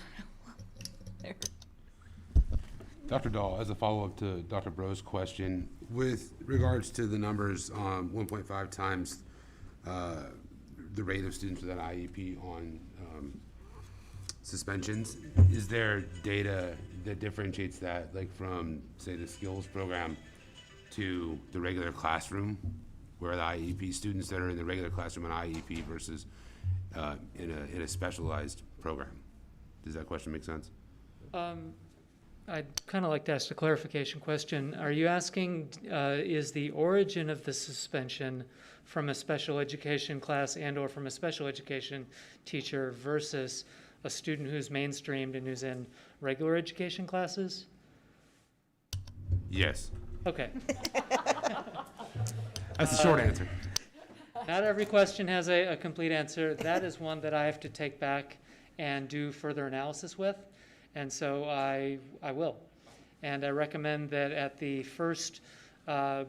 Dr. Dahl, as a follow-up to Dr. Bro's question, with regards to the numbers, 1.5 times the rate of students with an IEP on suspensions, is there data that differentiates that, like from, say, the skills program to the regular classroom, where the IEP students that are in the regular classroom on IEP versus in a specialized program? Does that question make sense? I'd kind of like to ask a clarification question. Are you asking, is the origin of the suspension from a special education class and or from a special education teacher versus a student who's mainstreamed and who's in regular education classes? Yes. Okay. That's the short answer. Not every question has a complete answer. That is one that I have to take back and do further analysis with. And so I will. And I recommend that at the first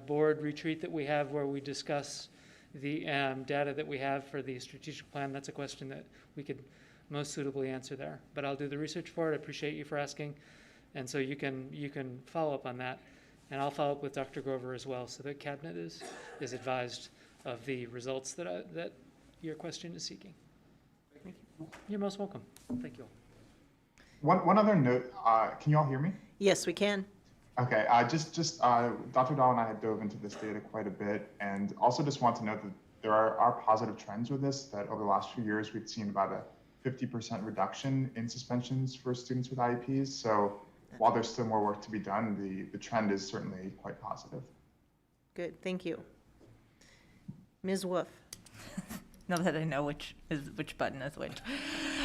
board retreat that we have, where we discuss the data that we have for the strategic plan, that's a question that we could most suitably answer there. But I'll do the research for it. I appreciate you for asking. And so you can follow up on that. And I'll follow up with Dr. Grover as well, so that cabinet is advised of the results that your question is seeking. You're most welcome. Thank you. One other note, can you all hear me? Yes, we can. Okay, Dr. Dahl and I had dove into this data quite a bit, and also just want to note that there are positive trends with this, that over the last few years, we've seen about a 50% reduction in suspensions for students with IEPs. So while there's still more work to be done, the trend is certainly quite positive. Good, thank you. Ms. Wolf. Now that I know which button is which.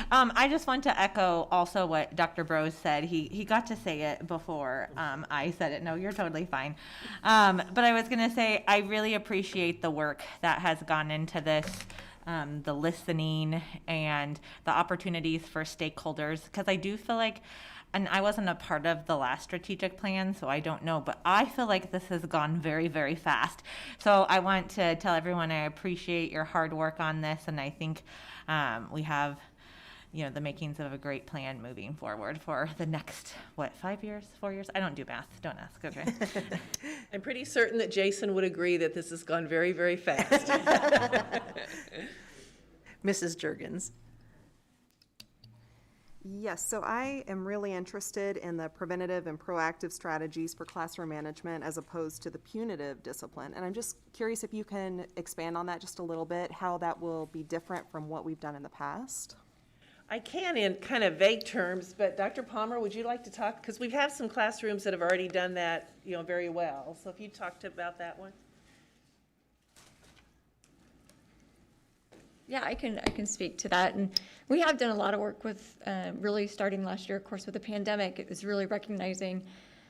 I just want to echo also what Dr. Brose said. He got to say it before I said it. No, you're totally fine. But I was going to say I really appreciate the work that has gone into this, the listening and the opportunities for stakeholders, because I do feel like, and I wasn't a part of the last strategic plan, so I don't know, but I feel like this has gone very, very fast. So I want to tell everyone I appreciate your hard work on this, and I think we have, the makings of a great plan moving forward for the next, 5 years, 4 years? I don't do math, don't ask, okay? I'm pretty certain that Jason would agree that this has gone very, very fast. Mrs. Juergens. Yes, so I am really interested in the preventative and proactive strategies for classroom management as opposed to the punitive discipline. And I'm just curious if you can expand on that just a little bit, how that will be different from what we've done in the past. I can in kind of vague terms, but Dr. Palmer, would you like to talk? Because we have some classrooms that have already done that, very well. So if you talked about that one. Yeah, I can speak to that. And we have done a lot of work with, really starting last year, of course, with the pandemic. It was really recognizing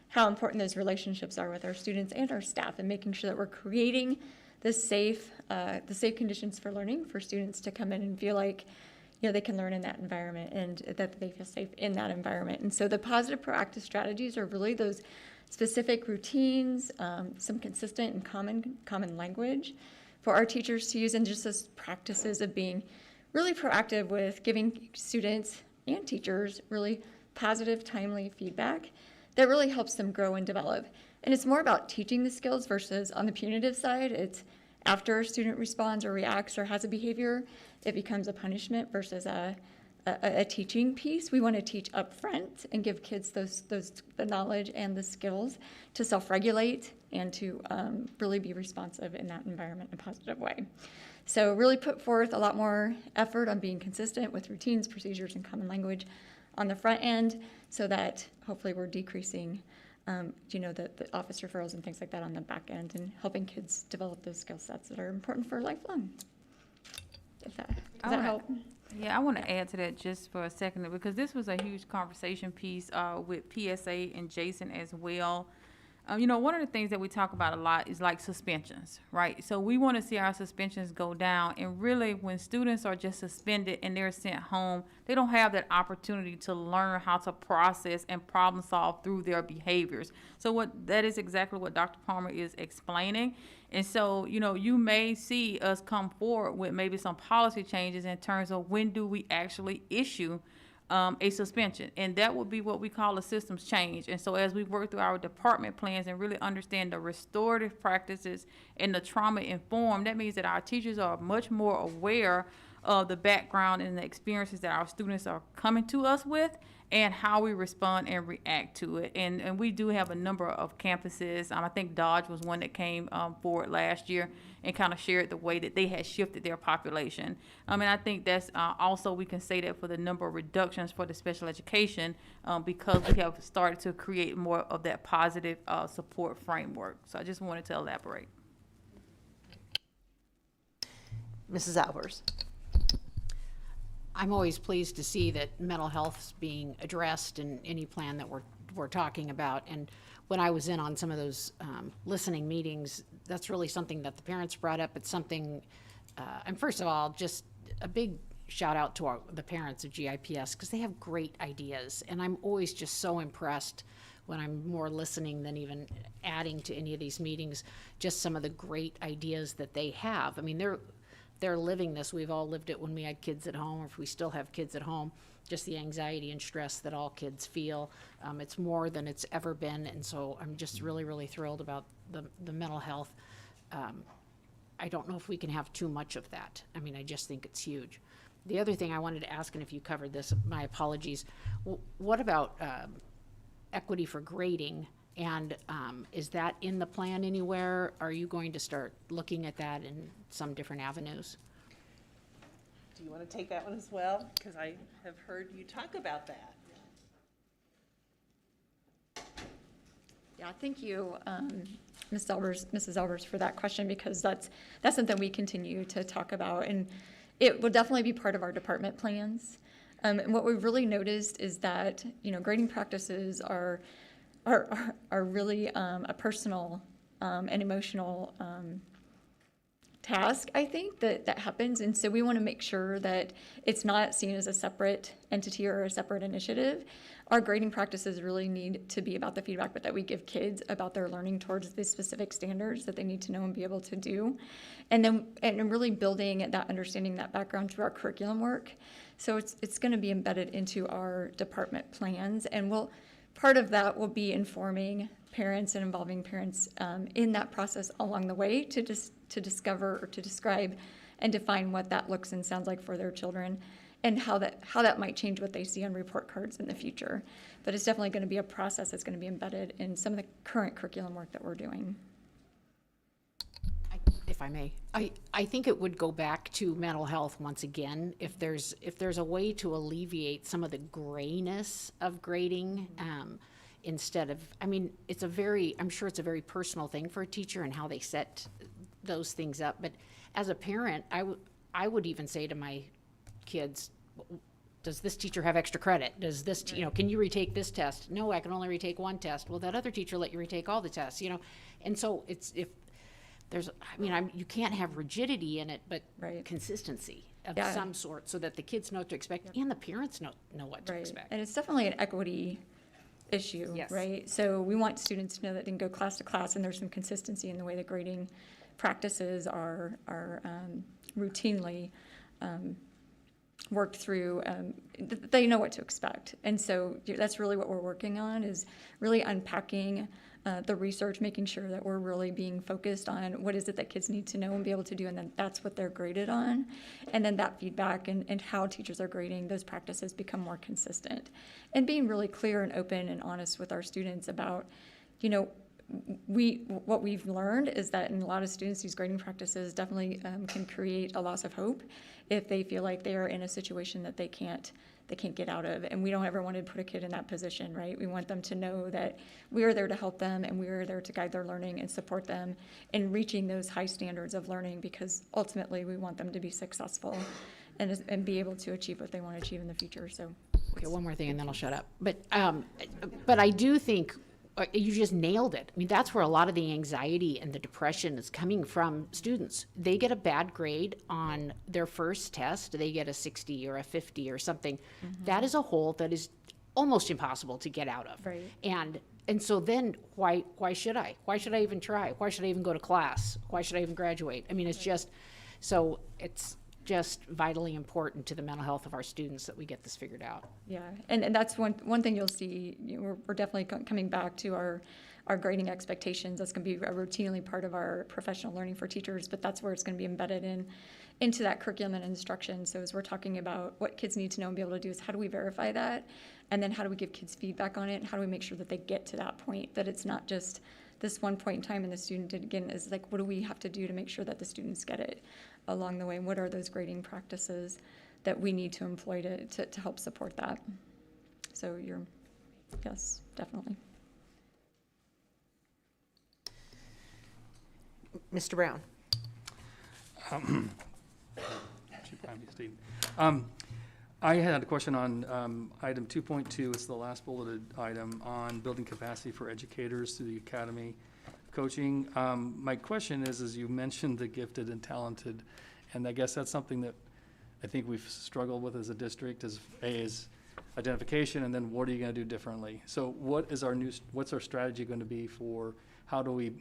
how important those relationships are with our students and our staff, and making sure that we're creating the safe conditions for learning for students to come in and feel like, they can learn in that environment and that they feel safe in that environment. And so the positive proactive strategies are really those specific routines, some consistent and common language for our teachers to use, and just those practices of being really proactive with giving students and teachers really positive, timely feedback that really helps them grow and develop. And it's more about teaching the skills versus on the punitive side, it's after a student responds or reacts or has a behavior, it becomes a punishment versus a teaching piece. We want to teach up front and give kids the knowledge and the skills to self-regulate and to really be responsive in that environment in a positive way. So really put forth a lot more effort on being consistent with routines, procedures, and common language on the front end, so that hopefully we're decreasing the office referrals and things like that on the back end, and helping kids develop those skill sets that are important for lifelong. Does that help? Yeah, I want to add to that just for a second, because this was a huge conversation piece with PSA and Jason as well. One of the things that we talk about a lot is like suspensions, right? So we want to see our suspensions go down. And really, when students are just suspended and they're sent home, they don't have that opportunity to learn how to process and problem solve through their behaviors. So that is exactly what Dr. Palmer is explaining. And so, you may see us come forward with maybe some policy changes in terms of when do we actually issue a suspension, and that would be what we call a systems change. And so as we work through our department plans and really understand the restorative practices and the trauma informed, that means that our teachers are much more aware of the background and the experiences that our students are coming to us with, and how we respond and react to it. And we do have a number of campuses. I think Dodge was one that came forward last year and kind of shared the way that they had shifted their population. And I think that's also, we can say that for the number of reductions for the special education, because we have started to create more of that positive support framework. So I just wanted to elaborate. Mrs. Albers. I'm always pleased to see that mental health is being addressed in any plan that we're talking about. And when I was in on some of those listening meetings, that's really something that the parents brought up. It's something, and first of all, just a big shout out to the parents of GIPS, because they have great ideas. And I'm always just so impressed when I'm more listening than even adding to any of these meetings, just some of the great ideas that they have. I mean, they're living this. We've all lived it when we had kids at home, or if we still have kids at home, just the anxiety and stress that all kids feel. It's more than it's ever been, and so I'm just really, really thrilled about the mental health I don't know if we can have too much of that. I mean, I just think it's huge. The other thing I wanted to ask, and if you covered this, my apologies, what about equity for grading? And is that in the plan anywhere? Are you going to start looking at that in some different avenues? Do you want to take that one as well? Because I have heard you talk about that. Yeah, thank you, Mrs. Albers, for that question, because that's something we continue to talk about, and it will definitely be part of our department plans. And what we've really noticed is that, grading practices are really a personal and emotional task, I think, that happens. And so we want to make sure that it's not seen as a separate entity or a separate initiative. Our grading practices really need to be about the feedback, but that we give kids about their learning towards the specific standards that they need to know and be able to do. And really building that understanding, that background through our curriculum work. So it's going to be embedded into our department plans, and part of that will be informing parents and involving parents in that process along the way to discover or to describe and define what that looks and sounds like for their children, and how that might change what they see on report cards in the future. But it's definitely going to be a process that's going to be embedded in some of the current curriculum work that we're doing. If I may, I think it would go back to mental health once again. If there's a way to alleviate some of the grayness of grading, instead of, I mean, I'm sure it's a very personal thing for a teacher and how they set those things up. But as a parent, I would even say to my kids, does this teacher have extra credit? Does this, can you retake this test? No, I can only retake one test. Well, that other teacher let you retake all the tests, And so you can't have rigidity in it, but consistency of some sort, so that the kids know what to expect and the parents know what to expect. And it's definitely an equity issue, right? So we want students to know that they can go class to class, and there's some consistency in the way that grading practices are routinely worked through. They know what to expect, and so that's really what we're working on, is really unpacking the research, making sure that we're really being focused on what is it that kids need to know and be able to do, and then that's what they're graded on. And then that feedback and how teachers are grading those practices become more consistent. And being really clear and open and honest with our students about, what we've learned is that in a lot of students, these grading practices definitely can create a loss of hope if they feel like they are in a situation that they can't get out of. And we don't ever want to put a kid in that position, right? We want them to know that we are there to help them, and we are there to guide their learning and support them in reaching those high standards of learning, because ultimately we want them to be successful and be able to achieve what they want to achieve in the future. So, okay, one more thing and then I'll shut up. But I do think you just nailed it. I mean, that's where a lot of the anxiety and the depression is coming from students. They get a bad grade on their first test. They get a 60 or a 50 or something. Mm-hmm. That is a hole that is almost impossible to get out of. Right. And so then why should I? Why should I even try? Why should I even go to class? Why should I even graduate? I mean, it's just vitally important to the mental health of our students that we get this figured out. Yeah, and that's one thing you'll see. We're definitely coming back to our grading expectations. That's going to be a routinely part of our professional learning for teachers, but that's where it's going to be embedded into that curriculum and instruction. So as we're talking about what kids need to know and be able to do, is how do we verify that? And then how do we give kids feedback on it? And how do we make sure that they get to that point, that it's not just this one point in time and the student did again, is like, what do we have to do to make sure that the students get it along the way? And what are those grading practices that we need to employ to help support that? So yes, definitely. Mr. Brown. I had a question on item 2.2. It's the last bulleted item on building capacity for educators through the academy coaching. My question is, as you mentioned the gifted and talented, and I guess that's something that I think we've struggled with as a district, is identification, and then what are you going to do differently? So what's our strategy going to be for how do we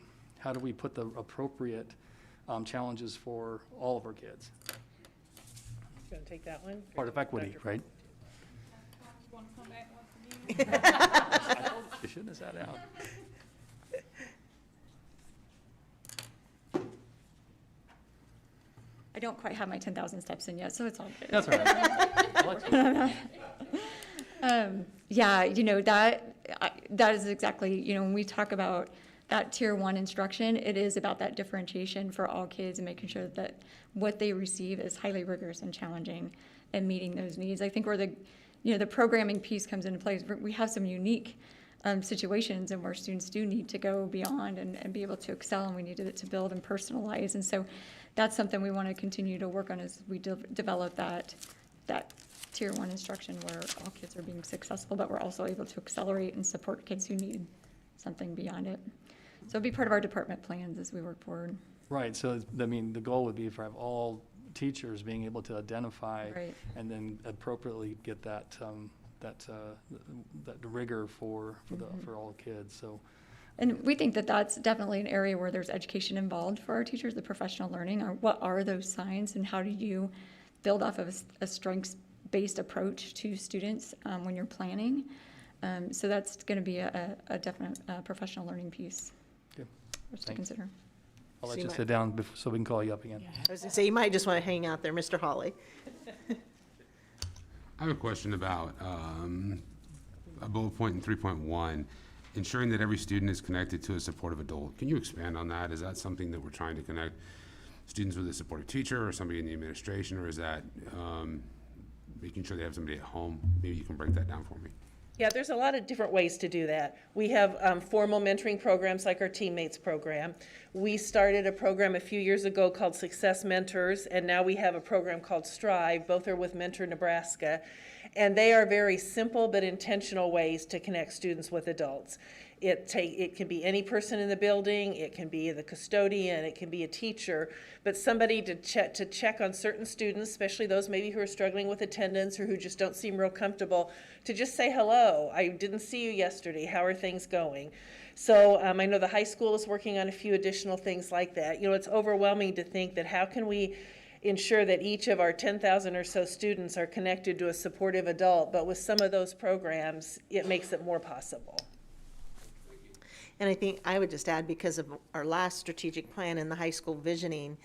put the appropriate challenges for all of our kids? You want to take that one? Part of equity, right? You shouldn't have sat out. I don't quite have my 10,000 steps in yet, so it's all good. That's all right. Yeah, that is exactly, when we talk about that tier 1 instruction, it is about that differentiation for all kids and making sure that what they receive is highly rigorous and challenging and meeting those needs. I think where the programming piece comes into place, we have some unique situations and where students do need to go beyond and be able to excel, and we need to build and personalize. And so that's something we want to continue to work on as we develop that tier 1 instruction where all kids are being successful, but we're also able to accelerate and support kids who need something beyond it. So it'll be part of our department plans as we work forward. Right, so, I mean, the goal would be for all teachers being able to identify Right. and then appropriately get that rigor for all kids, so. And we think that that's definitely an area where there's education involved for our teachers, the professional learning, or what are those signs and how do you build off of a strengths-based approach to students when you're planning. So that's going to be a definite professional learning piece Okay. for us to Thanks. consider. I'll let So you you sit down so we can call you up again. I was gonna say, you might just want to hang out there, Mr. Hawley. I have a question about a bullet point in 3.1, ensuring that every student is connected to a supportive adult. Can you expand on that? Is that something that we're trying to connect students with a supportive teacher or somebody in the administration, or is that making sure they have somebody at home? Maybe you can break that down for me. Yeah, there's a lot of different ways to do that. We have formal mentoring programs like our Teammates program. We started a program a few years ago called Success Mentors, and now we have a program called Strive. Both are with Mentor Nebraska. And they are very simple but intentional ways to connect students with adults. It can be any person in the building, it can be the custodian, it can be a teacher, but somebody to check on certain students, especially those maybe who are struggling with attendance or who just don't seem real comfortable, to just say hello. I didn't see you yesterday. How are things going? So I know the high school is working on a few additional things like that. It's overwhelming to think that how can we ensure that each of our 10,000 or so students are connected to a supportive adult, but with some of those programs, it makes it more possible. And I think I would just add, because of our last strategic plan in the high school visioning,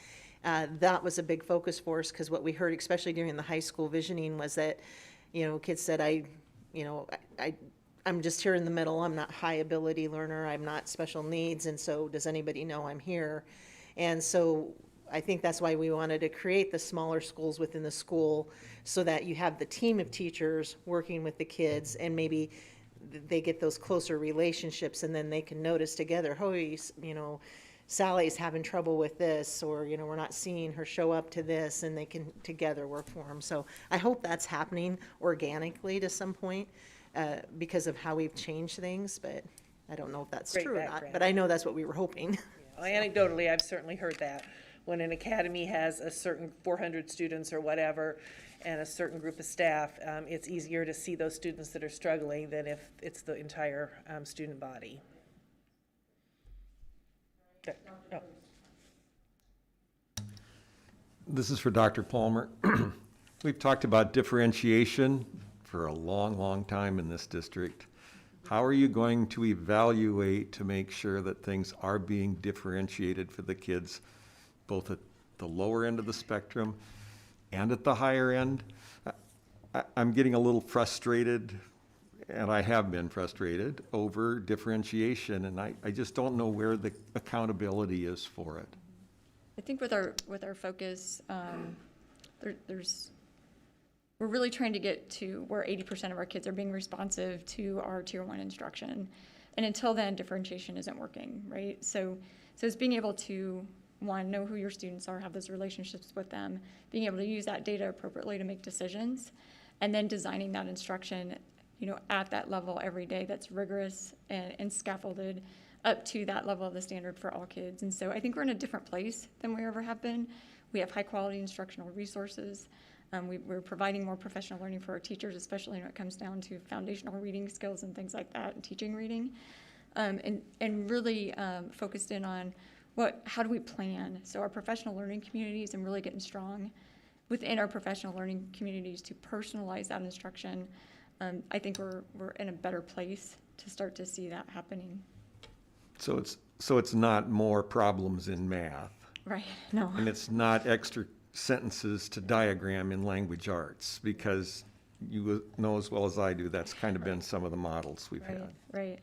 that was a big focus for us, because what we heard, especially during the high school visioning, was that, kids said, I'm just here in the middle, I'm not high ability learner, I'm not special needs, and so does anybody know I'm here? And so I think that's why we wanted to create the smaller schools within the school, so that you have the team of teachers working with the kids, and maybe they get those closer relationships, and then they can notice together, oh, Sally's having trouble with this, or, we're not seeing her show up to this, and they can together work for them. So I hope that's happening organically to some point because of how we've changed things, but I don't know if that's Great true or not, background. but I know that's what we were hoping. Well, anecdotally, I've certainly heard that. When an academy has a certain 400 students or whatever, and a certain group of staff, it's easier to see those students that are struggling than if it's the entire student body. Okay. Oh. This is for Dr. Palmer. We've talked about differentiation for a long, long time in this district. How are you going to evaluate to make sure that things are being differentiated for the kids, both at the lower end of the spectrum and at the higher end? I'm getting a little frustrated, and I have been frustrated over differentiation, and I just don't know where the accountability is for it. I think with our focus, we're really trying to get to where 80% of our kids are being responsive to our tier 1 instruction. And until then, differentiation isn't working, right? So it's being able to, one, know who your students are, have those relationships with them, being able to use that data appropriately to make decisions, and then designing that instruction, at that level every day that's rigorous and scaffolded up to that level of the standard for all kids. And so I think we're in a different place than we ever have been. We have high quality instructional resources. We're providing more professional learning for our teachers, especially when it comes down to foundational reading skills and things like that, and teaching reading, and really focused in on how do we plan? So our professional learning communities, and really getting strong within our professional learning communities to personalize that instruction. I think we're in a better place to start to see that happening. So it's not more problems in math. Right, no. And it's not extra sentences to diagram in language arts, because you know as well as I do, that's kind of been some of the models we've had. Right.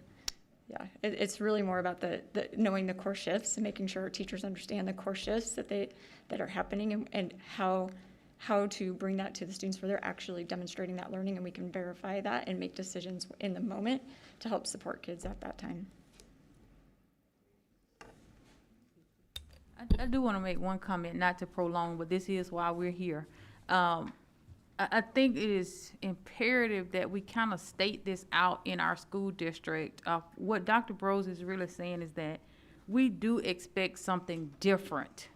Yeah, it's really more about the knowing the core shifts and making sure our teachers understand the core shifts that are happening and how to bring that to the students where they're actually demonstrating that learning, and we can verify that and make decisions in the moment to help support kids at that time. I do want to make one comment, not to prolong, but this is why we're here. I think it is imperative that we kind of state this out in our school district. What Dr. Bros is really saying is that we do expect something different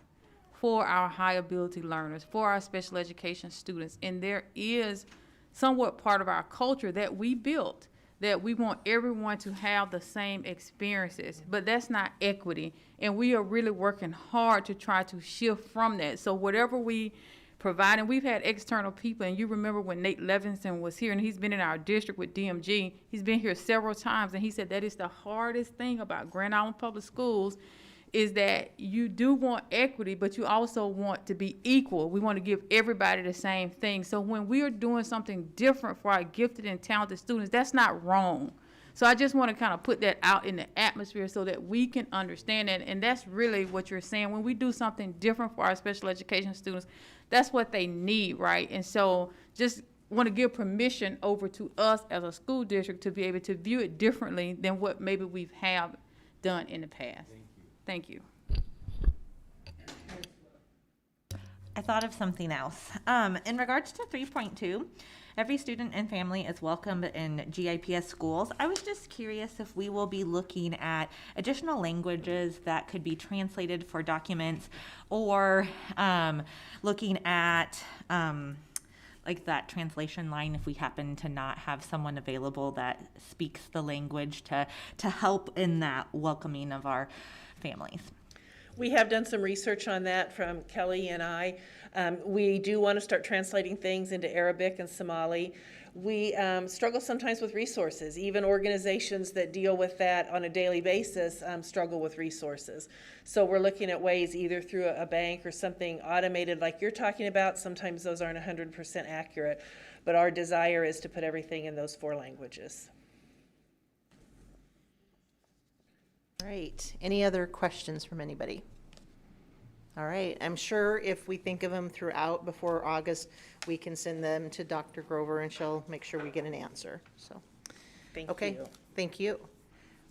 for our high ability learners, for our special education students. And there is somewhat part of our culture that we built, that we want everyone to have the same experiences, but that's not equity. And we are really working hard to try to shift from that. So whatever we provide, and we've had external people, and you remember when Nate Levinson was here, and he's been in our district with DMG, he's been here several times, and he said that is the hardest thing about Grand Island Public Schools, is that you do want equity, but you also want to be equal. We want to give everybody the same thing. So when we are doing something different for our gifted and talented students, that's not wrong. So I just want to kind of put that out in the atmosphere so that we can understand that. And that's really what you're saying. When we do something different for our special education students, that's what they need, right? And so just want to give permission over to us as a school district to be able to view it differently than what maybe we've have done in the past. Thank you. I thought of something else. In regards to 3.2, every student and family is welcome in GIPS schools. I was just curious if we will be looking at additional languages that could be translated for documents, or looking at like that translation line if we happen to not have someone available that speaks the language to help in that welcoming of our families. We have done some research on that from Kelly and I. We do want to start translating things into Arabic and Somali. We struggle sometimes with resources. Even organizations that deal with that on a daily basis struggle with resources. So we're looking at ways either through a bank or something automated like you're talking about. Sometimes those aren't 100% accurate, but our desire is to put everything in those 4 languages. All right, any other questions from anybody? All right, I'm sure if we think of them throughout before August, we can send them to Dr. Grover and she'll make sure we get an answer, so. Thank you. Thank you.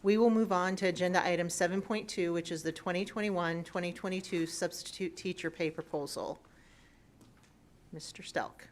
We will move on to agenda item 7.2, which is the 2021-2022 substitute teacher pay proposal. Mr. Stelk.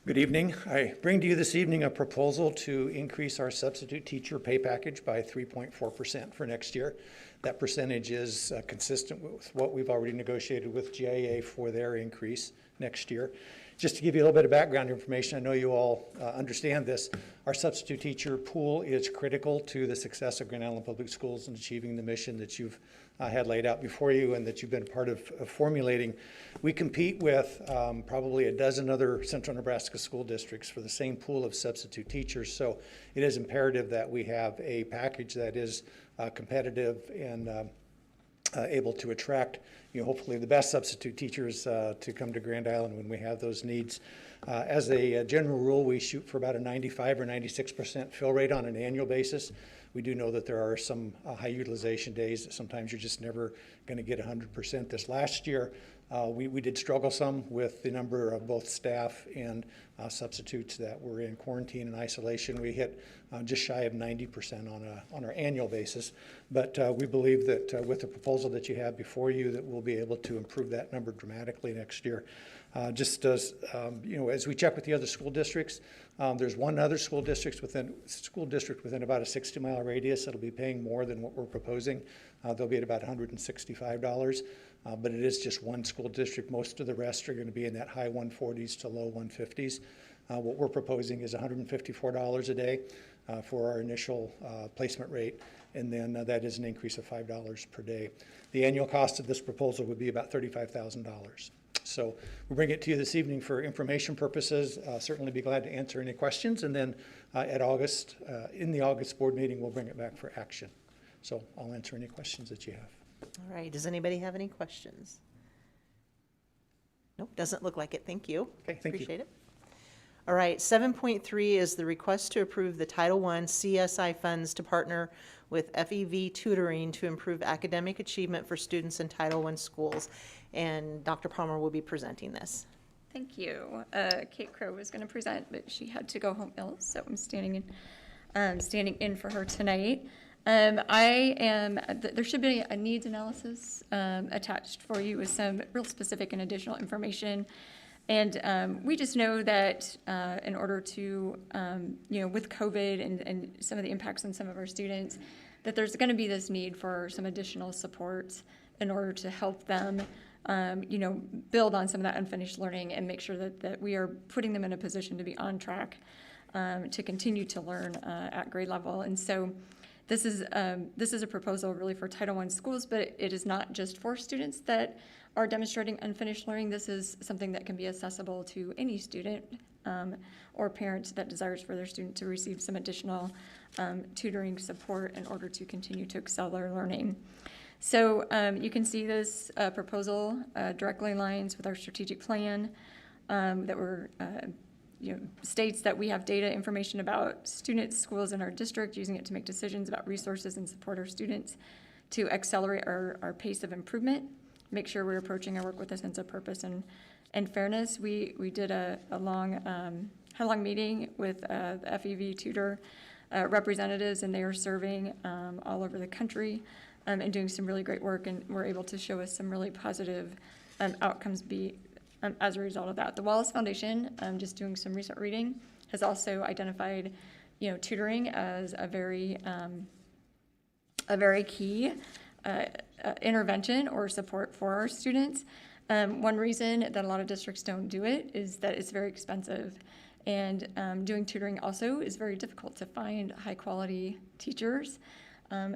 Good evening. I bring to you this evening a proposal to increase our substitute teacher pay package by 3.4% for next year. That percentage is consistent with what we've already negotiated with GIA for their increase next year. Just to give you a little bit of background information, I know you all understand this. Our substitute teacher pool is critical to the success of Grand Island Public Schools in achieving the mission that you've had laid out before you and that you've been a part of formulating. We compete with probably a dozen other central Nebraska school districts for the same pool of substitute teachers, so it is imperative that we have a package that is competitive and able to attract, hopefully the best substitute teachers to come to Grand Island when we have those needs. As a general rule, we shoot for about a 95 or 96% fill rate on an annual basis. We do know that there are some high utilization days that sometimes you're just never going to get 100%. This last year, we did struggle some with the number of both staff and substitutes that were in quarantine and isolation. We hit just shy of 90% on our annual basis, but we believe that with the proposal that you have before you, that we'll be able to improve that number dramatically next year. Just as as we check with the other school districts, there's one other school district within about a 60-mile radius that'll be paying more than what we're proposing. They'll be at about $165. But it is just one school district. Most of the rest are going to be in that high 140s to low 150s. What we're proposing is $154 a day for our initial placement rate, and then that is an increase of $5 per day. The annual cost of this proposal would be about $35,000. So we'll bring it to you this evening for information purposes. Certainly be glad to answer any questions, and then in the August board meeting, we'll bring it back for action. So I'll answer any questions that you have. All right, does anybody have any questions? Nope, doesn't look like it. Thank you. Okay, thank you. Appreciate it. All right, 7.3 is the request to approve the Title I CSI funds to partner with FEV tutoring to improve academic achievement for students in Title I schools. And Dr. Palmer will be presenting this. Thank you. Kate Crow was going to present, but she had to go home ill, so I'm standing in for her tonight. There should be a needs analysis attached for you with some real specific and additional information. And we just know that in order to, with COVID and some of the impacts on some of our students, that there's going to be this need for some additional supports in order to help them, build on some of that unfinished learning and make sure that we are putting them in a position to be on track to continue to learn at grade level. And so this is a proposal really for Title I schools, but it is not just for students that are demonstrating unfinished learning. This is something that can be accessible to any student or parent that desires for their student to receive some additional tutoring support in order to continue to excel their learning. So you can see this proposal directly aligns with our strategic plan that we're states that we have data information about students, schools in our district, using it to make decisions about resources and support our students to accelerate our pace of improvement, make sure we're approaching our work with a sense of purpose and fairness. We did a long meeting with the FEV tutor representatives, and they are serving all over the country and doing some really great work, and were able to show us some really positive outcomes as a result of that. The Wallace Foundation, just doing some recent reading, has also identified, tutoring as a very key intervention or support for our students. One reason that a lot of districts don't do it is that it's very expensive. And doing tutoring also is very difficult to find high-quality teachers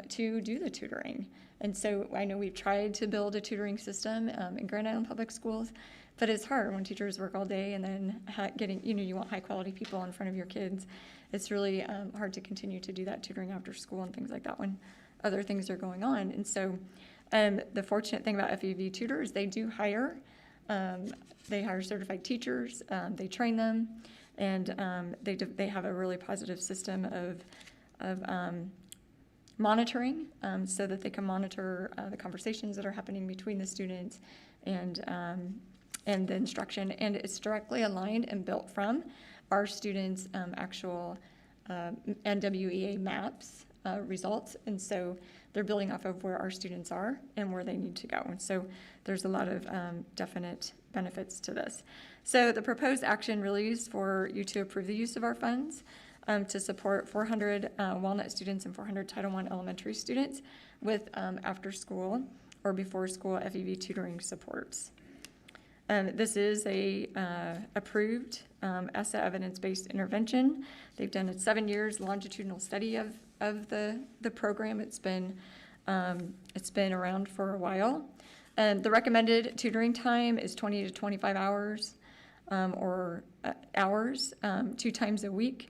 to do the tutoring. And so I know we've tried to build a tutoring system in Grand Island Public Schools, but it's hard when teachers work all day and then getting, you want high-quality people in front of your kids. It's really hard to continue to do that tutoring after school and things like that when other things are going on. And so the fortunate thing about FEV tutors, they do hire. They hire certified teachers, they train them, and they have a really positive system of monitoring so that they can monitor the conversations that are happening between the students and the instruction. And it's directly aligned and built from our students' actual NWEA MAPS results. And so they're building off of where our students are and where they need to go. And so there's a lot of definite benefits to this. So the proposed action really is for you to approve the use of our funds to support 400 Walnut students and 400 Title I elementary students with after-school or before-school FEV tutoring supports. This is a approved ESSA evidence-based intervention. They've done a 7 years longitudinal study of the program. It's been around for a while. The recommended tutoring time is 20 to 25 hours or hours 2 times a week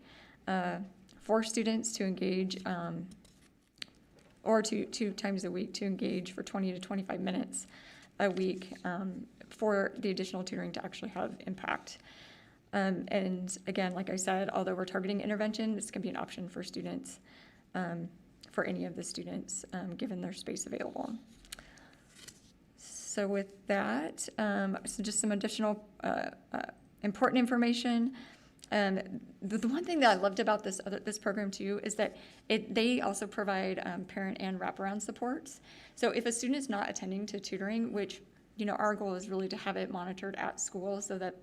for students to engage or two times a week to engage for 20 to 25 minutes a week for the additional tutoring to actually have impact. And again, like I said, although we're targeting intervention, this can be an option for students, for any of the students, given their space available. So with that, so just some additional important information. The one thing that I loved about this program too is that they also provide parent and wraparound supports. So if a student is not attending to tutoring, which our goal is really to have it monitored at school so that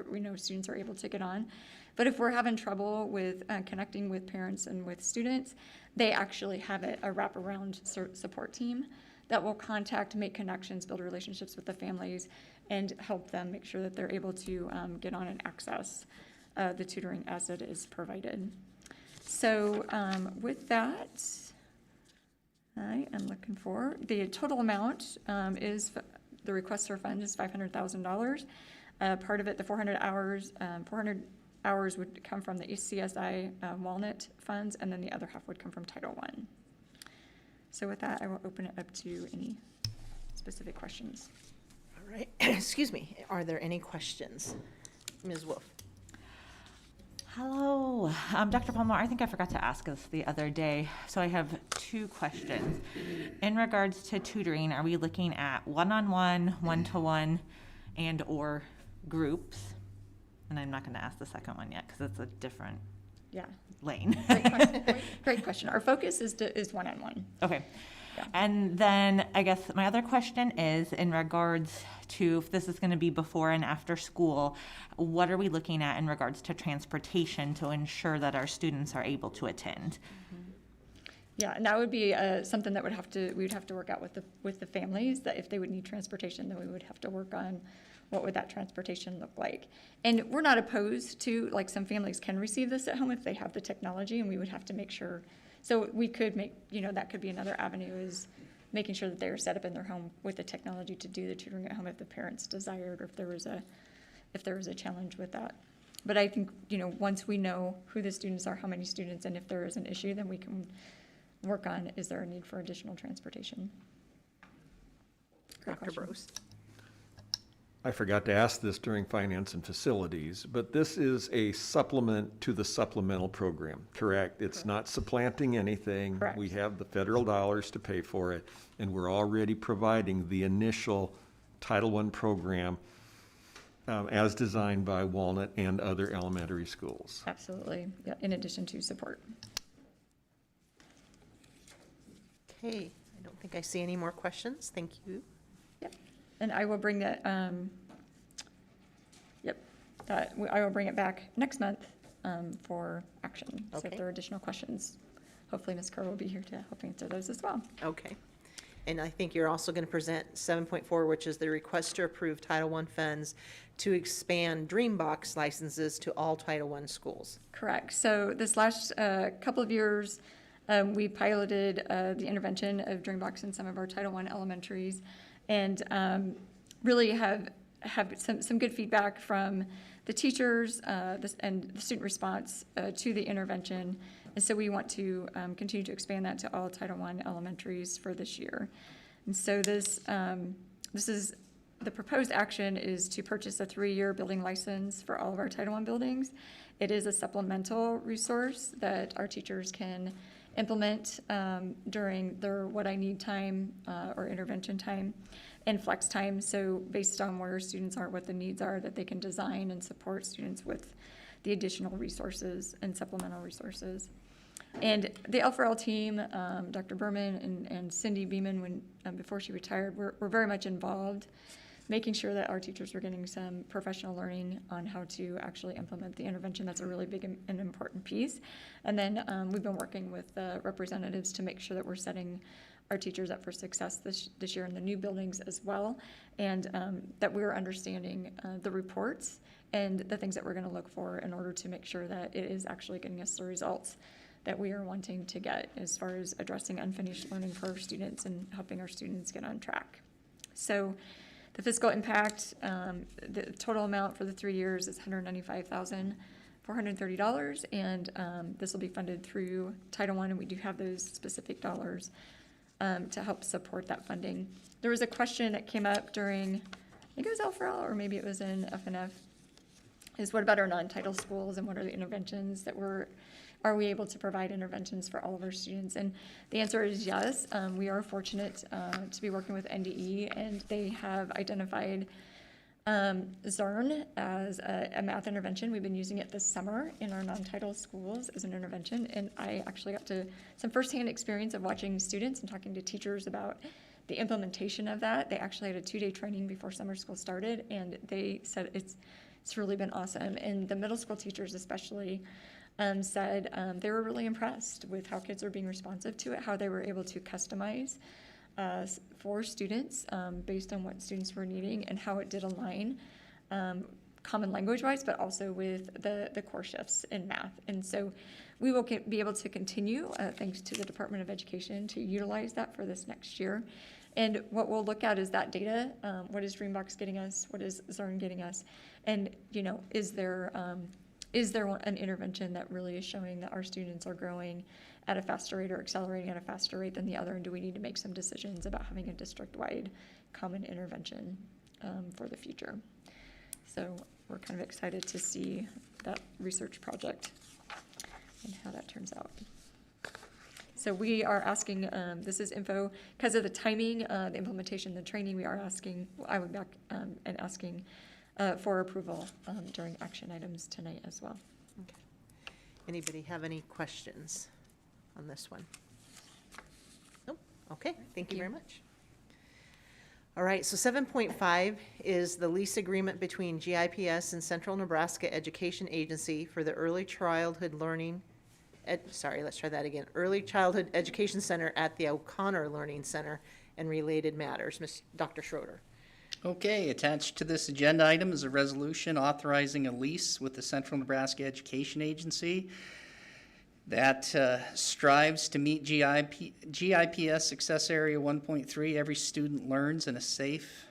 we know students are able to get on. But if we're having trouble with connecting with parents and with students, they actually have a wraparound support team that will contact, make connections, build relationships with the families, and help them make sure that they're able to get on and access the tutoring as it is provided. So with that, I am looking for the total amount is the request for fund is $500,000. Part of it, the 400 hours would come from the CSI Walnut funds, and then the other half would come from Title I. So with that, I will open it up to any specific questions. All right, excuse me. Are there any questions? Ms. Wolf? Hello, Dr. Palmer, I think I forgot to ask this the other day, so I have two questions. In regards to tutoring, are we looking at one-on-one, one-to-one, and/or groups? And I'm not going to ask the second one yet because it's a different lane. Great question. Our focus is one-on-one. Okay. And then I guess my other question is in regards to if this is going to be before and after school, what are we looking at in regards to transportation to ensure that our students are able to attend? Yeah, and that would be something that we would have to work out with the families, that if they would need transportation, then we would have to work on what would that transportation look like. And we're not opposed to, like, some families can receive this at home if they have the technology, and we would have to make sure. So we could make, that could be another avenue, is making sure that they're set up in their home with the technology to do the tutoring at home if the parents desired, or if there was a challenge with that. But I think, once we know who the students are, how many students, and if there is an issue, then we can work on, is there a need for additional transportation? Dr. Brose? I forgot to ask this during finance and facilities, but this is a supplement to the supplemental program, correct? It's not supplanting anything. Correct. We have the federal dollars to pay for it, and we're already providing the initial Title I program as designed by Walnut and other elementary schools. Absolutely, yeah, in addition to support. Okay, I don't think I see any more questions. Thank you. And I will bring that, I will bring it back next month for action. So if Okay. there are additional questions, hopefully Ms. Kerr will be here to help answer those as well. Okay. And I think you're also going to present 7.4, which is the request to approve Title I funds to expand Dreambox licenses to all Title I schools. Correct. So this last couple of years, we piloted the intervention of Dreambox in some of our Title I elementaries, and really have some good feedback from the teachers and the student response to the intervention. And so we want to continue to expand that to all Title I elementaries for this year. And so this is, the proposed action is to purchase a 3-year building license for all of our Title I buildings. It is a supplemental resource that our teachers can implement during their what I need time or intervention time and flex time. So based on where students are, what the needs are, that they can design and support students with the additional resources and supplemental resources. And the L4L team, Dr. Berman and Cindy Beeman, before she retired, were very much involved, making sure that our teachers were getting some professional learning on how to actually implement the intervention. That's a really big and important piece. And then we've been working with representatives to make sure that we're setting our teachers up for success this year in the new buildings as well, and that we're understanding the reports and the things that we're going to look for in order to make sure that it is actually getting us the results that we are wanting to get as far as addressing unfinished learning for our students and helping our students get on track. So the fiscal impact, the total amount for the 3 years is $195,430, and this will be funded through Title I, and we do have those specific dollars to help support that funding. There was a question that came up during, I think it was L4L, or maybe it was in FNF, is what about our non-title schools, and what are the interventions that are we able to provide interventions for all of our students? And the answer is yes. We are fortunate to be working with NDE, and they have identified Zern as a math intervention. We've been using it this summer in our non-title schools as an intervention, and I actually got to some firsthand experience of watching students and talking to teachers about the implementation of that. They actually had a 2-day training before summer school started, and they said it's really been awesome. And the middle school teachers especially said they were really impressed with how kids are being responsive to it, how they were able to customize for students based on what students were needing, and how it did align common language-wise, but also with the core shifts in math. And so we will be able to continue, thanks to the Department of Education, to utilize that for this next year. And what we'll look at is that data. What is Dreambox getting us? What is Zern getting us? And, is there an intervention that really is showing that our students are growing at a faster rate or accelerating at a faster rate than the other? And do we need to make some decisions about having a district-wide common intervention for the future. So we're kind of excited to see that research project and how that turns out. So we are asking, this is info, because of the timing, the implementation, the training, we are asking, I went back and asking for approval during action items tonight as well. Okay. Anybody have any questions on this one? Nope. Okay, thank you very much. All right, so 7.5 is the lease agreement between GIPS and Central Nebraska Education Agency for the Early Childhood Learning, Early Childhood Education Center at the O'Connor Learning Center and related matters. Dr. Schroeder. Okay, attached to this agenda item is a resolution authorizing a lease with the Central Nebraska Education Agency that strives to meet GIPS Success Area 1.3. Every student learns in a safe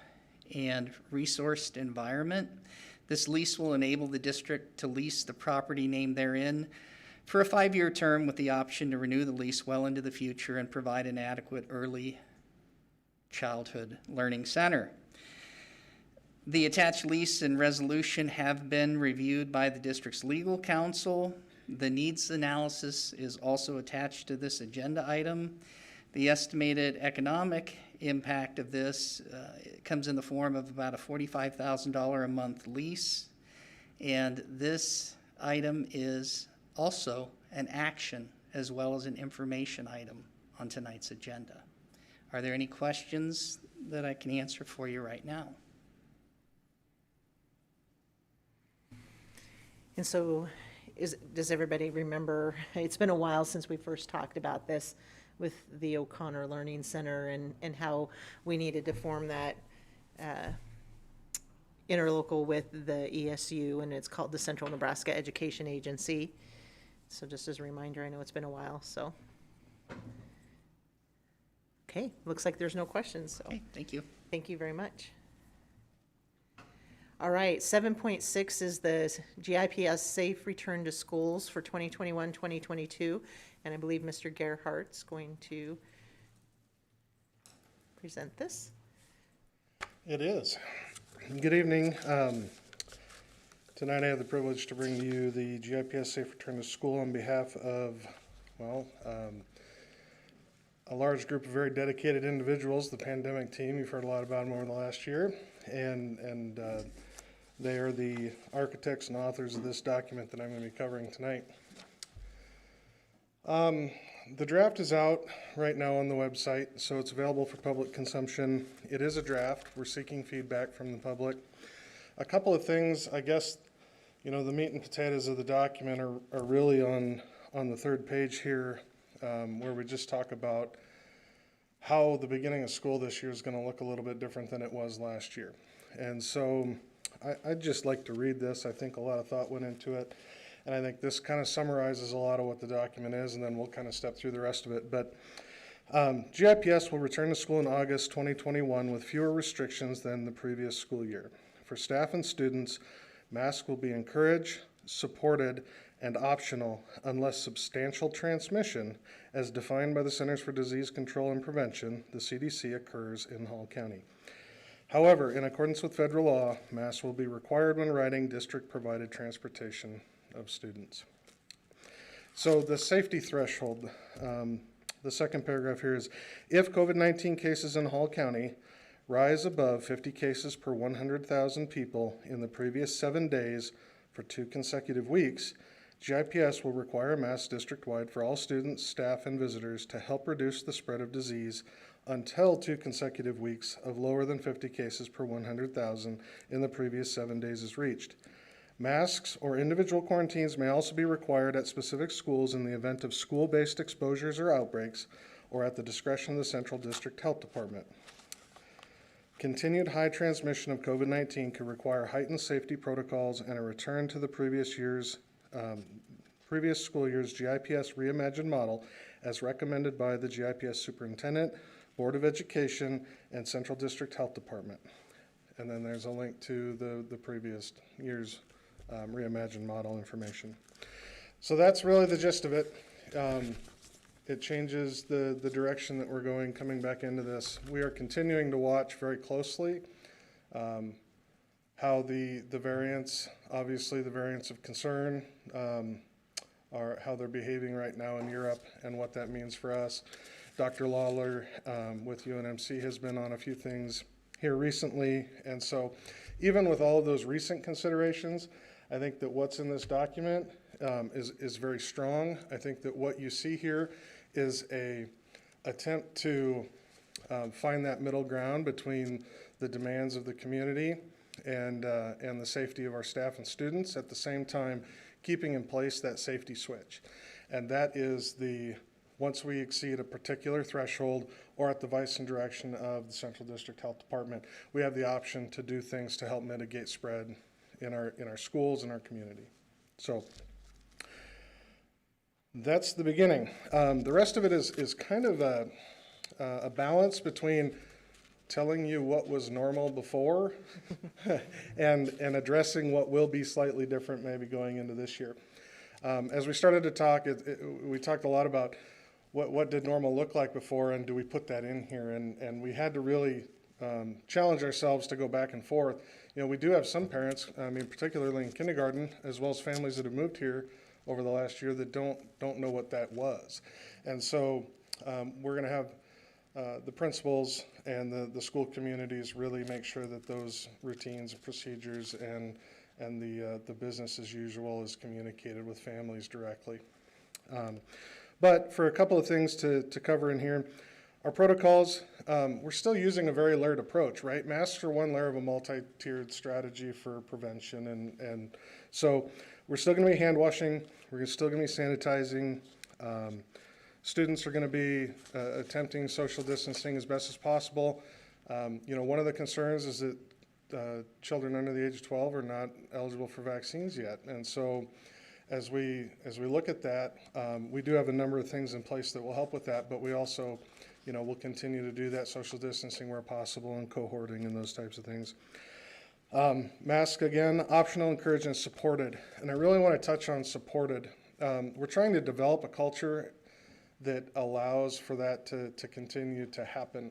and resourced environment. This lease will enable the district to lease the property named therein for a 5-year term with the option to renew the lease well into the future and provide an adequate early childhood learning center. The attached lease and resolution have been reviewed by the district's legal counsel. The needs analysis is also attached to this agenda item. The estimated economic impact of this comes in the form of about a $45,000 a month lease. And this item is also an action as well as an information item on tonight's agenda. Are there any questions that I can answer for you right now? And so does everybody remember, it's been a while since we first talked about this with the O'Connor Learning Center and how we needed to form that interlocal with the ESU, and it's called the Central Nebraska Education Agency. So just as a reminder, I know it's been a while, so. Okay, looks like there's no questions, so. Okay, thank you. Thank you very much. All right, 7.6 is the GIPS Safe Return to Schools for 2021-2022, and I believe Mr. Gerhardt's going to present this. It is. Good evening. Tonight I have the privilege to bring you the GIPS Safe Return to School on behalf of, a large group of very dedicated individuals, the pandemic team. You've heard a lot about them over the last year, and they are the architects and authors of this document that I'm going to be covering tonight. The draft is out right now on the website, so it's available for public consumption. It is a draft. We're seeking feedback from the public. A couple of things, I guess, the meat and potatoes of the document are really on the third page here, where we just talk about how the beginning of school this year is going to look a little bit different than it was last year. And so I'd just like to read this. I think a lot of thought went into it, and I think this kind of summarizes a lot of what the document is, and then we'll kind of step through the rest of it. But GIPS will return to school in August 2021 with fewer restrictions than the previous school year. For staff and students, masks will be encouraged, supported, and optional unless substantial transmission, as defined by the Centers for Disease Control and Prevention, the CDC, occurs in Hall County. However, in accordance with federal law, masks will be required when riding district-provided transportation of students. So the safety threshold, the second paragraph here is, if COVID-19 cases in Hall County rise above 50 cases per 100,000 people in the previous 7 days for 2 consecutive weeks, GIPS will require a mask district-wide for all students, staff, and visitors to help reduce the spread of disease until 2 consecutive weeks of lower than 50 cases per 100,000 in the previous 7 days is reached. Masks or individual quarantines may also be required at specific schools in the event of school-based exposures or outbreaks, or at the discretion of the Central District Health Department. Continued high transmission of COVID-19 could require heightened safety protocols and a return to the previous school year's GIPS reimagined model as recommended by the GIPS Superintendent, Board of Education, and Central District Health Department. And then there's a link to the previous year's reimagined model information. So that's really the gist of it. It changes the direction that we're going coming back into this. We are continuing to watch very closely how the variants, obviously the variants of concern, are how they're behaving right now in Europe and what that means for us. Dr. Lawler with UNMC has been on a few things here recently, and so even with all of those recent considerations, I think that what's in this document is very strong. I think that what you see here is a attempt to find that middle ground between the demands of the community and the safety of our staff and students, at the same time keeping in place that safety switch. And that is once we exceed a particular threshold, or at the advice and direction of the Central District Health Department, we have the option to do things to help mitigate spread in our schools and our community. So that's the beginning. The rest of it is kind of a balance between telling you what was normal before and addressing what will be slightly different maybe going into this year. As we started to talk, we talked a lot about what did normal look like before, and do we put that in here? And we had to really challenge ourselves to go back and forth. You know, we do have some parents, I mean, particularly in kindergarten, as well as families that have moved here over the last year that don't know what that was. And so we're going to have the principals and the school communities really make sure that those routines and procedures and the business as usual is communicated with families directly. But for a couple of things to cover in here, our protocols, we're still using a very layered approach, right? Masks are one layer of a multi-tiered strategy for prevention. And so we're still going to be hand washing. We're still going to be sanitizing. Students are going to be attempting social distancing as best as possible. You know, one of the concerns is that children under the age of 12 are not eligible for vaccines yet. And so as we look at that, we do have a number of things in place that will help with that, but we also, you know, will continue to do that social distancing where possible and cohorting and those types of things. Mask, again, optional, encouraged, and supported. And I really want to touch on supported. We're trying to develop a culture that allows for that to continue to happen.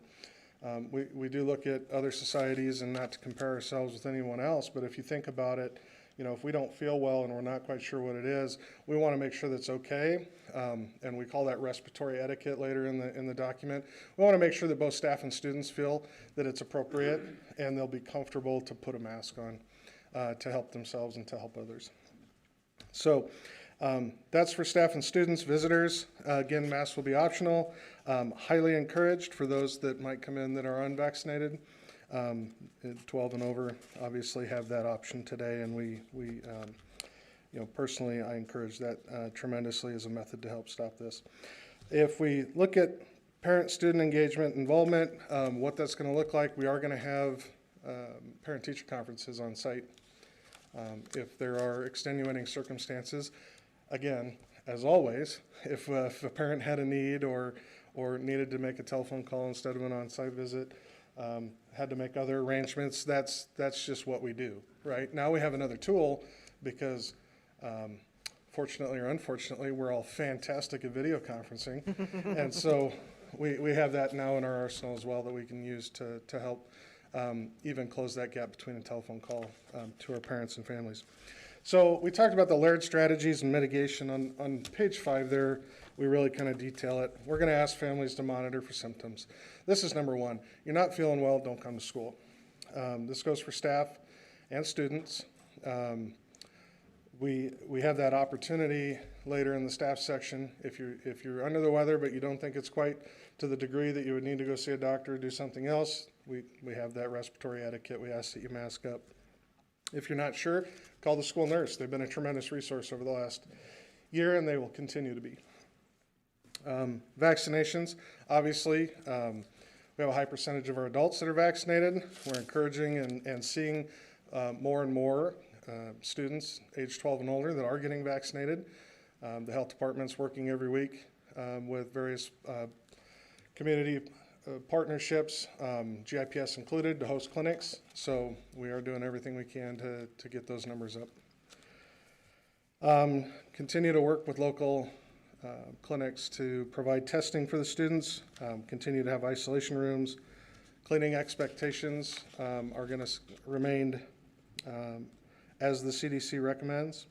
We do look at other societies, and not to compare ourselves with anyone else, but if you think about it, you know, if we don't feel well and we're not quite sure what it is, we want to make sure that's okay, and we call that respiratory etiquette later in the document. We want to make sure that both staff and students feel that it's appropriate and they'll be comfortable to put a mask on to help themselves and to help others. So that's for staff and students. Visitors, again, masks will be optional. Highly encouraged for those that might come in that are unvaccinated. 12 and over obviously have that option today, and we you know, personally, I encourage that tremendously as a method to help stop this. If we look at parent-student engagement involvement, what that's going to look like, we are going to have parent-teacher conferences on site. If there are extenuating circumstances, again, as always, if a parent had a need or needed to make a telephone call instead of an on-site visit, had to make other arrangements, that's just what we do, right? Now we have another tool because fortunately or unfortunately, we're all fantastic at video conferencing. And so we have that now in our arsenal as well that we can use to help even close that gap between a telephone call to our parents and families. So we talked about the layered strategies and mitigation. On page 5 there, we really kind of detail it. We're going to ask families to monitor for symptoms. This is number 1. You're not feeling well, don't come to school. This goes for staff and students. We have that opportunity later in the staff section. If you're under the weather but you don't think it's quite to the degree that you would need to go see a doctor or do something else, we have that respiratory etiquette. We ask that you mask up. If you're not sure, call the school nurse. They've been a tremendous resource over the last year, and they will continue to be. Vaccinations, obviously, we have a high percentage of our adults that are vaccinated. We're encouraging and seeing more and more students age 12 and older that are getting vaccinated. The health department's working every week with various community partnerships, GIPS included, to host clinics. So we are doing everything we can to get those numbers up. Continue to work with local clinics to provide testing for the students, continue to have isolation rooms, Cleaning expectations are going to remain as the CDC recommends.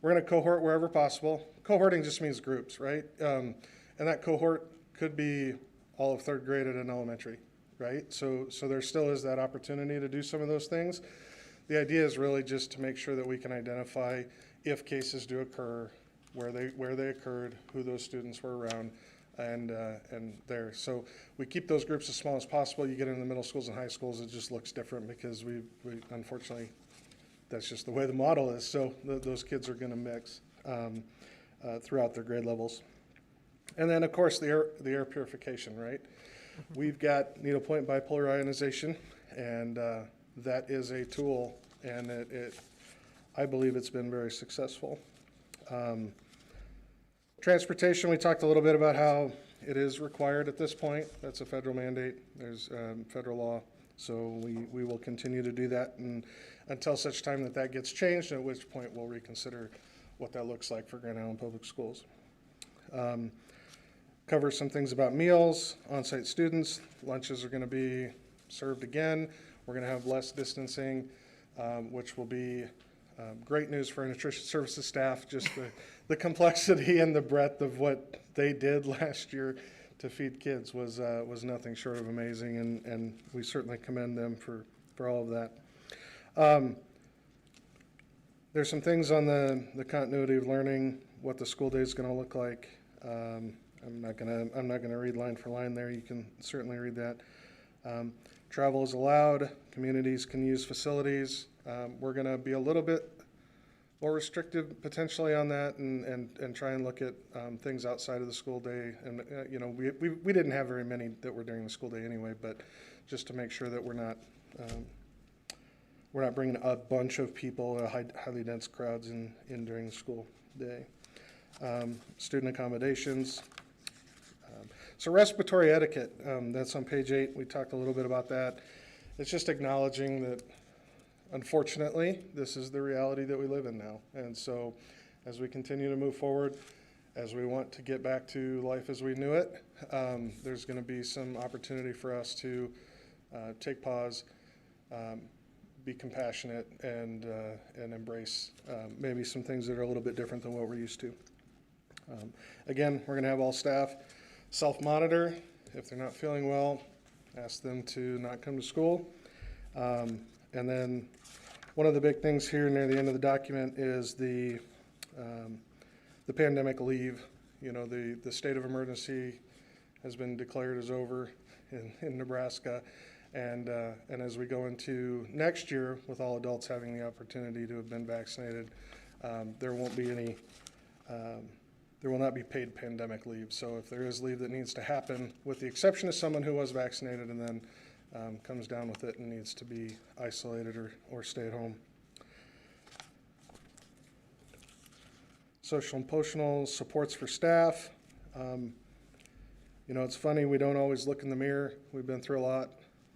We're going to cohort wherever possible. Cohorting just means groups, right? And that cohort could be all of 3rd grade at an elementary, right? So there still is that opportunity to do some of those things. The idea is really just to make sure that we can identify if cases do occur, where they occurred, who those students were around, and there. So we keep those groups as small as possible. You get into the middle schools and high schools, it just looks different because we unfortunately, that's just the way the model is. So those kids are going to mix throughout their grade levels. And then, of course, the air purification, right? We've got needlepoint bipolar ionization, and that is a tool, and I believe it's been very successful. Transportation, we talked a little bit about how it is required at this point. That's a federal mandate. There's federal law. So we will continue to do that and until such time that that gets changed, at which point we'll reconsider what that looks like for Grand Island Public Schools. Cover some things about meals, on-site students. Lunches are going to be served again. We're going to have less distancing, which will be great news for our nutrition services staff. Just the complexity and the breadth of what they did last year to feed kids was nothing short of amazing, and we certainly commend them for all of that. There's some things on the continuity of learning, what the school day is going to look like. I'm not gonna read line for line there. You can certainly read that. Travel is allowed. Communities can use facilities. We're going to be a little bit more restrictive potentially on that, and try and look at things outside of the school day. And you know, we didn't have very many that were during the school day anyway, but just to make sure that we're not bringing a bunch of people, highly dense crowds in during the school day. Student accommodations. So respiratory etiquette, that's on page 8. We talked a little bit about that. It's just acknowledging that, unfortunately, this is the reality that we live in now. And so as we continue to move forward, as we want to get back to life as we knew it, there's going to be some opportunity for us to take pause, be compassionate, and embrace maybe some things that are a little bit different than what we're used to. Again, we're going to have all staff self-monitor. If they're not feeling well, ask them to not come to school. And then one of the big things here near the end of the document is the pandemic leave. You know, the state of emergency has been declared as over in Nebraska. And as we go into next year, with all adults having the opportunity to have been vaccinated, there won't be any there will not be paid pandemic leave. So if there is leave that needs to happen, with the exception of someone who was vaccinated and then comes down with it and needs to be isolated or stay at home. Social and emotional supports for staff. You know, it's funny, we don't always look in the mirror. We've been through a lot,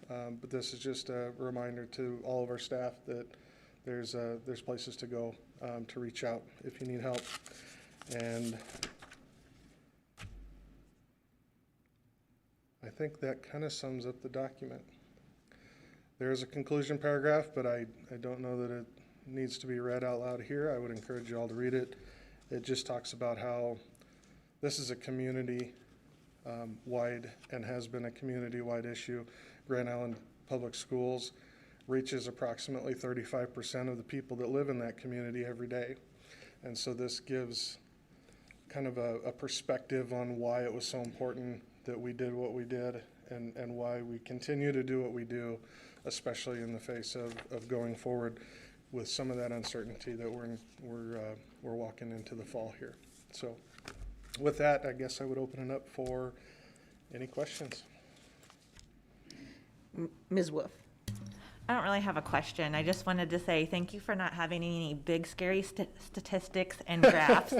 but this is just a reminder to all of our staff that there's places to go to reach out if you need help. And I think that kind of sums up the document. There is a conclusion paragraph, but I don't know that it needs to be read out loud here. I would encourage you all to read it. It just talks about how this is a community wide and has been a community-wide issue. Grand Island Public Schools reaches approximately 35% of the people that live in that community every day. And so this gives kind of a perspective on why it was so important that we did what we did, and why we continue to do what we do, especially in the face of going forward with some of that uncertainty that we're walking into the fall here. So with that, I guess I would open it up for any questions. Ms. Wolf. I don't really have a question. I just wanted to say thank you for not having any big, scary statistics and graphs.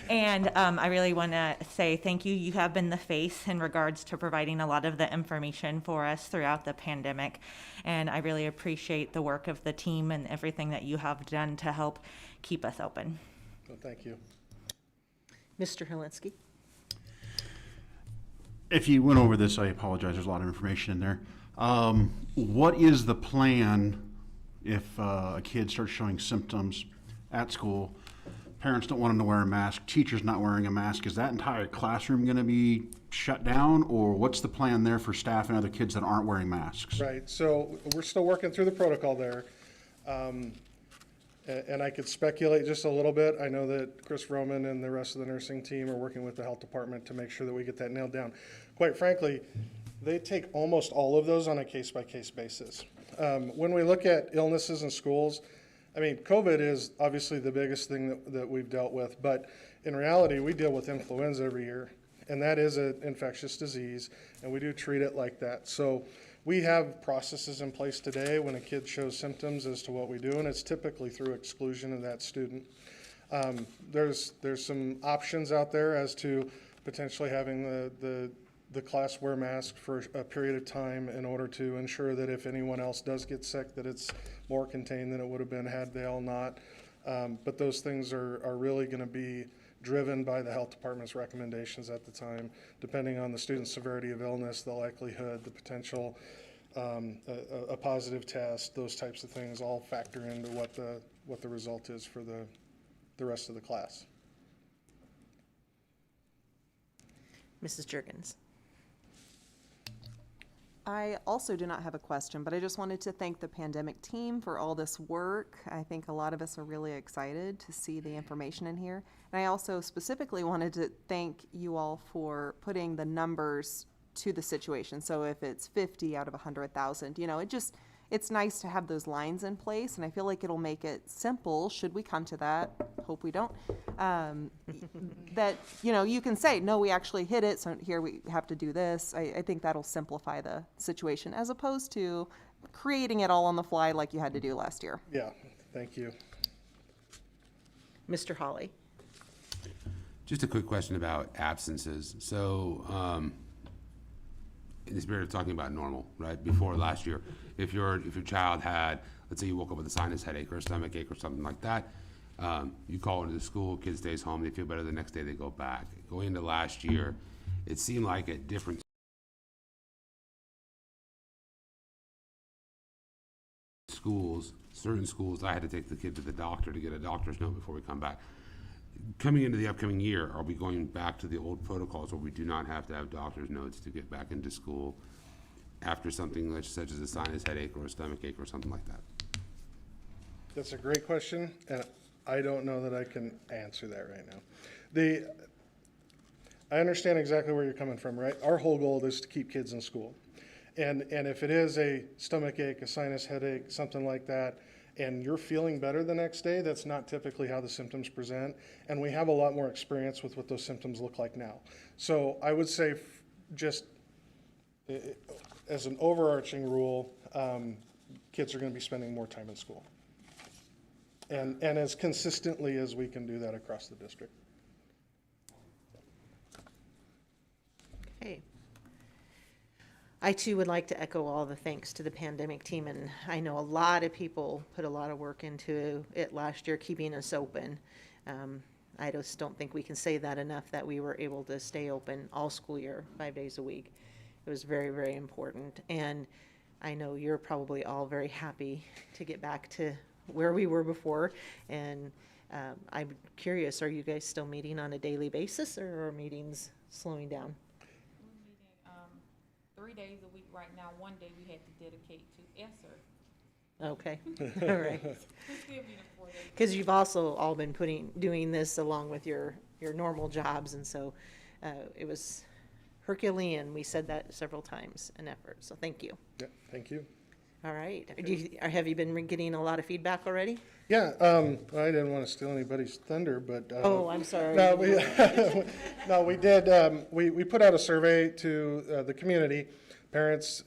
And I really want to say thank you. You have been the face in regards to providing a lot of the information for us throughout the pandemic. And I really appreciate the work of the team and everything that you have done to help keep us open. Well, thank you. Mr. Helinski. If you went over this, I apologize. There's a lot of information in there. What is the plan if a kid starts showing symptoms at school? Parents don't want them to wear a mask, teachers not wearing a mask. Is that entire classroom going to be shut down, or what's the plan there for staff and other kids that aren't wearing masks? Right, so we're still working through the protocol there. And I could speculate just a little bit. I know that Chris Roman and the rest of the nursing team are working with the health department to make sure that we get that nailed down. Quite frankly, they take almost all of those on a case-by-case basis. When we look at illnesses in schools, I mean, COVID is obviously the biggest thing that we've dealt with, but in reality, we deal with influenza every year, and that is an infectious disease, and we do treat it like that. So we have processes in place today when a kid shows symptoms as to what we do, and it's typically through exclusion of that student. There's some options out there as to potentially having the class wear masks for a period of time in order to ensure that if anyone else does get sick, that it's more contained than it would have been had they all not. But those things are really going to be driven by the health department's recommendations at the time, depending on the student's severity of illness, the likelihood, the potential, a positive test, those types of things all factor into what the result is for the rest of the class. Mrs. Juergens. I also do not have a question, but I just wanted to thank the pandemic team for all this work. I think a lot of us are really excited to see the information in here. And I also specifically wanted to thank you all for putting the numbers to the situation. So if it's 50 out of 100,000, you know, it's nice to have those lines in place, and I feel like it'll make it simple, should we come to that, hope we don't, that, you know, you can say, no, we actually hit it, so here we have to do this. I think that'll simplify the situation, as opposed to creating it all on the fly like you had to do last year. Yeah, thank you. Mr. Hawley. Just a quick question about absences. So, in the spirit of talking about normal, right? Before last year, if your child had, let's say you woke up with a sinus headache or a stomach ache or something like that, you call into the school, kid stays home, they feel better, the next day they go back. Going into last year, it seemed like at different schools, certain schools, I had to take the kid to the doctor to get a doctor's note before we come back. Coming into the upcoming year, are we going back to the old protocols where we do not have to have doctor's notes to get back into school after something such as a sinus headache or a stomach ache or something like that? That's a great question, and I don't know that I can answer that right now. I understand exactly where you're coming from, right? Our whole goal is to keep kids in school. And if it is a stomach ache, a sinus headache, something like that, and you're feeling better the next day, that's not typically how the symptoms present. And we have a lot more experience with what those symptoms look like now. So I would say just as an overarching rule, kids are going to be spending more time in school. And as consistently as we can do that across the district. Okay. I too would like to echo all the thanks to the pandemic team, and I know a lot of people put a lot of work into it last year, keeping us open. I just don't think we can say that enough, that we were able to stay open all school year, 5 days a week. It was very, very important, and I know you're probably all very happy to get back to where we were before, and I'm curious, are you guys still meeting on a daily basis, or are meetings slowing down? 3 days a week right now. 1 day we had to dedicate to ESSER. Okay, all right. Because you've also all been doing this along with your normal jobs, and so it was Herculean. We said that several times, an effort, so thank you. Yeah, thank you. All right. Have you been getting a lot of feedback already? Yeah, I didn't want to steal anybody's thunder, but. Oh, I'm sorry. No, we did, we put out a survey to the community, parents,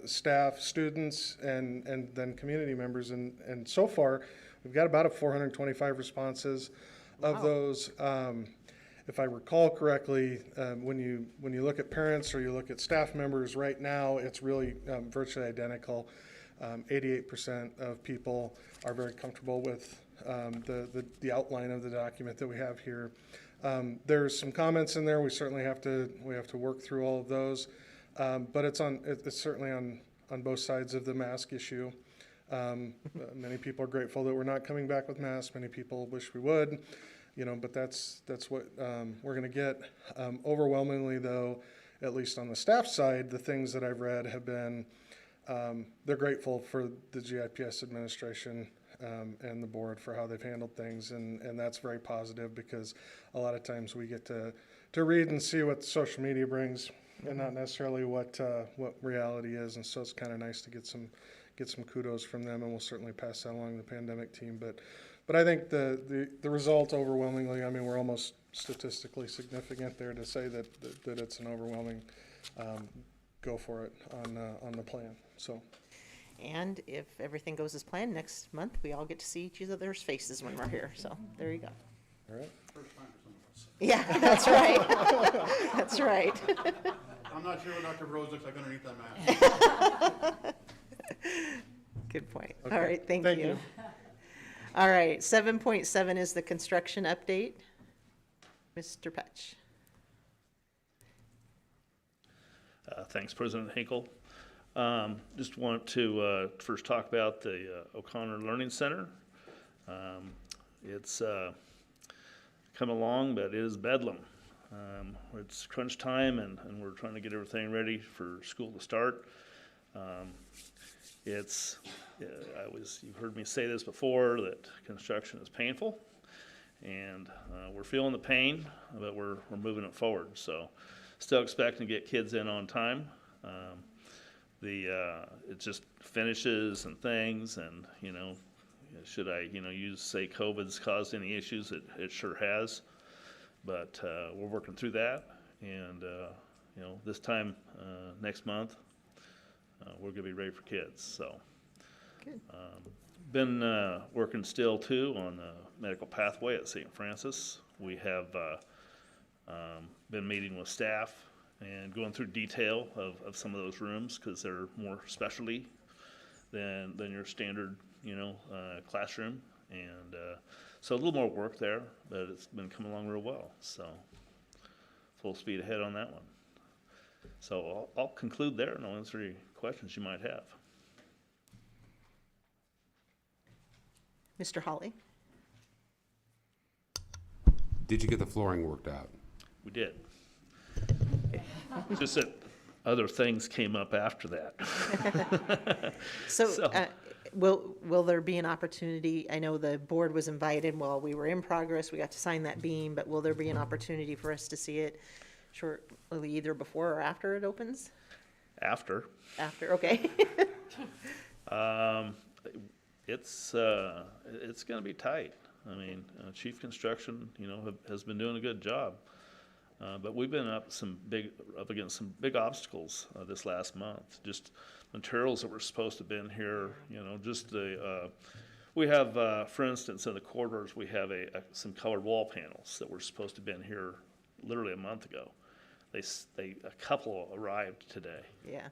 staff, students, and then community members, and so far, we've got about 425 responses. Wow. Of those, if I recall correctly, when you look at parents or you look at staff members right now, it's really virtually identical. 88% of people are very comfortable with the outline of the document that we have here. There's some comments in there. We certainly have to work through all of those. But it's certainly on both sides of the mask issue. Many people are grateful that we're not coming back with masks. Many people wish we would, but that's what we're going to get. Overwhelmingly, though, at least on the staff side, the things that I've read have been, they're grateful for the GIPS administration and the board for how they've handled things, and that's very positive, because a lot of times we get to read and see what social media brings and not necessarily what reality is, and so it's kind of nice to get some kudos from them, and we'll certainly pass that along to the pandemic team. But I think the result overwhelmingly, I mean, we're almost statistically significant there to say that it's an overwhelming go for it on the plan. So. And if everything goes as planned, next month we all get to see each other's faces when we're here. So there you go. All right. First time for some of us. Yeah, that's right. That's right. I'm not sure what Dr. Rose looks like underneath that mask. Good point. Okay. All right, thank Thank you. you. All right, 7.7 is the construction update. Mr. Patch. Thanks, President Hinkle. Just want to first talk about the O'Connor Learning Center. It's come along, but it is bedlam. It's crunch time, and we're trying to get everything ready for school to start. You've heard me say this before, that construction is painful, and we're feeling the pain, but we're moving it forward. So still expecting to get kids in on time. It just finishes and things, and should I say COVID's caused any issues? It sure has, but we're working through that, and this time next month we're gonna be ready for kids. So good. Been working still too on the medical pathway at St. Francis. We have been meeting with staff and going through detail of some of those rooms, because they're more specialty than your standard classroom, and so a little more work there, but it's been coming along real well. So full speed ahead on that one. So I'll conclude there, and I'll answer any questions you might have. Mr. Hawley. Did you get the flooring worked out? We did. Just that other things came up after that. So, will there be an opportunity? I know the board was invited while we were in progress. We got to sign that beam, but will there be an opportunity for us to see it shortly, either before or after it opens? After. After, okay. It's going to be tight. I mean, Chief Construction, has been doing a good job. But we've been up against some big obstacles this last month. Just materials that were supposed to have been here, we have, for instance, in the corridors, we have some colored wall panels that were supposed to have been here literally a month ago. A couple arrived today. Yeah.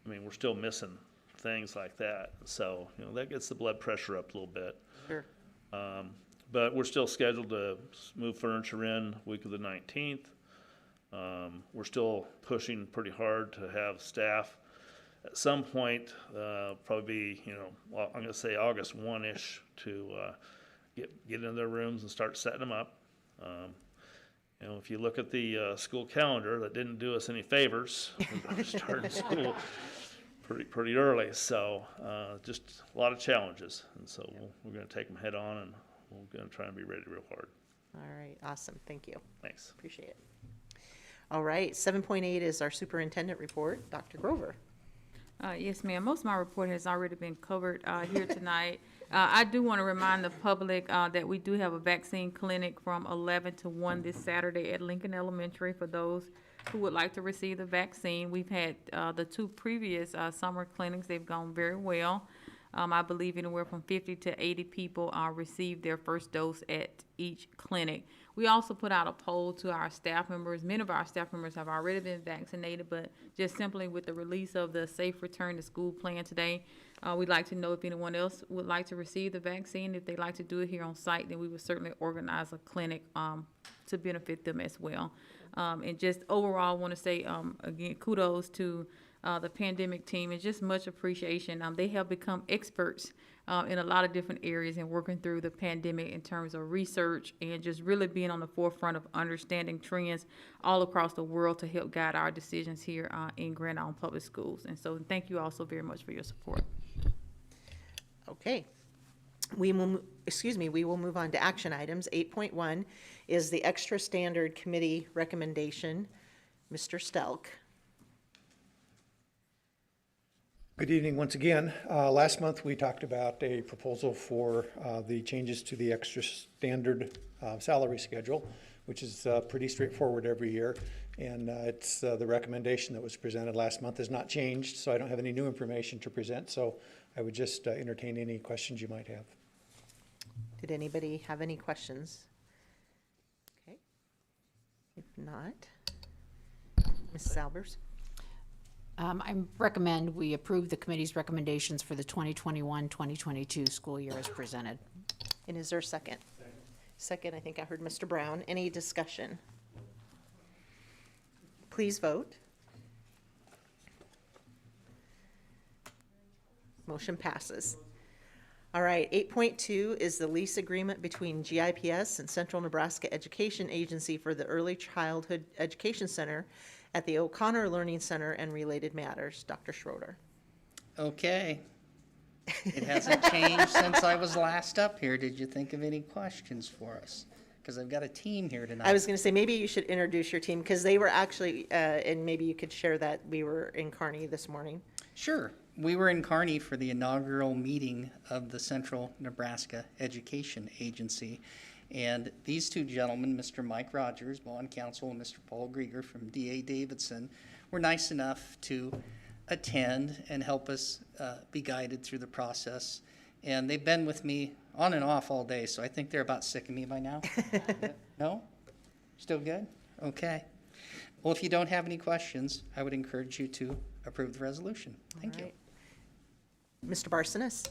I mean, we're still missing things like that. So, that gets the blood pressure up a little bit. Sure. But we're still scheduled to move furniture in week of the 19th. We're still pushing pretty hard to have staff at some point, probably be, I'm going to say August 1-ish, to get into their rooms and start setting them up. If you look at the school calendar, that didn't do us any favors. We're starting school pretty early, so just a lot of challenges, and so we're going to take them head on, and we're going to try and be ready real hard. All right, awesome, thank you. Thanks. Appreciate it. All right, 7.8 is our superintendent report. Dr. Grover. Yes, ma'am. Most of my report has already been covered here tonight. I do want to remind the public that we do have a vaccine clinic from 11 to 1 this Saturday at Lincoln Elementary for those who would like to receive the vaccine. We've had the 2 previous summer clinics. They've gone very well. I believe anywhere from 50 to 80 people received their first dose at each clinic. We also put out a poll to our staff members. Many of our staff members have already been vaccinated, but just simply with the release of the Safe Return to School plan today, we'd like to know if anyone else would like to receive the vaccine. If they'd like to do it here on site, then we would certainly organize a clinic to benefit them as well. And just overall, I want to say, again, kudos to the pandemic team and just much appreciation. They have become experts in a lot of different areas in working through the pandemic in terms of research and just really being on the forefront of understanding trends all across the world to help guide our decisions here in Grand Island Public Schools. And so thank you all so very much for your support. Okay. We will move on to action items. 8.1 is the extra standard committee recommendation. Mr. Stelk. Good evening once again. Last month we talked about a proposal for the changes to the extra standard salary schedule, which is pretty straightforward every year. And it's the recommendation that was presented last month has not changed, so I don't have any new information to present. So I would just entertain any questions you might have. Did anybody have any questions? Okay. If not, Mrs. Albers. I recommend we approve the committee's recommendations for the 2021-2022 school year as presented. And is there a second? Second, I think I heard Mr. Brown. Any discussion? Please vote. Motion passes. All right, 8.2 is the lease agreement between GIPS and Central Nebraska Education Agency for the Early Childhood Education Center at the O'Connor Learning Center and related matters. Dr. Schroeder. Okay. It hasn't changed since I was last up here. Did you think of any questions for us? Because I've got a team here tonight. I was going to say, maybe you should introduce your team, because they were actually, and maybe you could share that we were in Kearney this morning. Sure. We were in Kearney for the inaugural meeting of the Central Nebraska Education Agency. And these two gentlemen, Mr. Mike Rogers, bond counsel, and Mr. Paul Grieger from D.A. Davidson, were nice enough to attend and help us be guided through the process. And they've been with me on and off all day, so I think they're about sick of me by now. No? Still good? Okay. Well, if you don't have any questions, I would encourage you to approve the resolution. Thank you. Mr. Barsonis.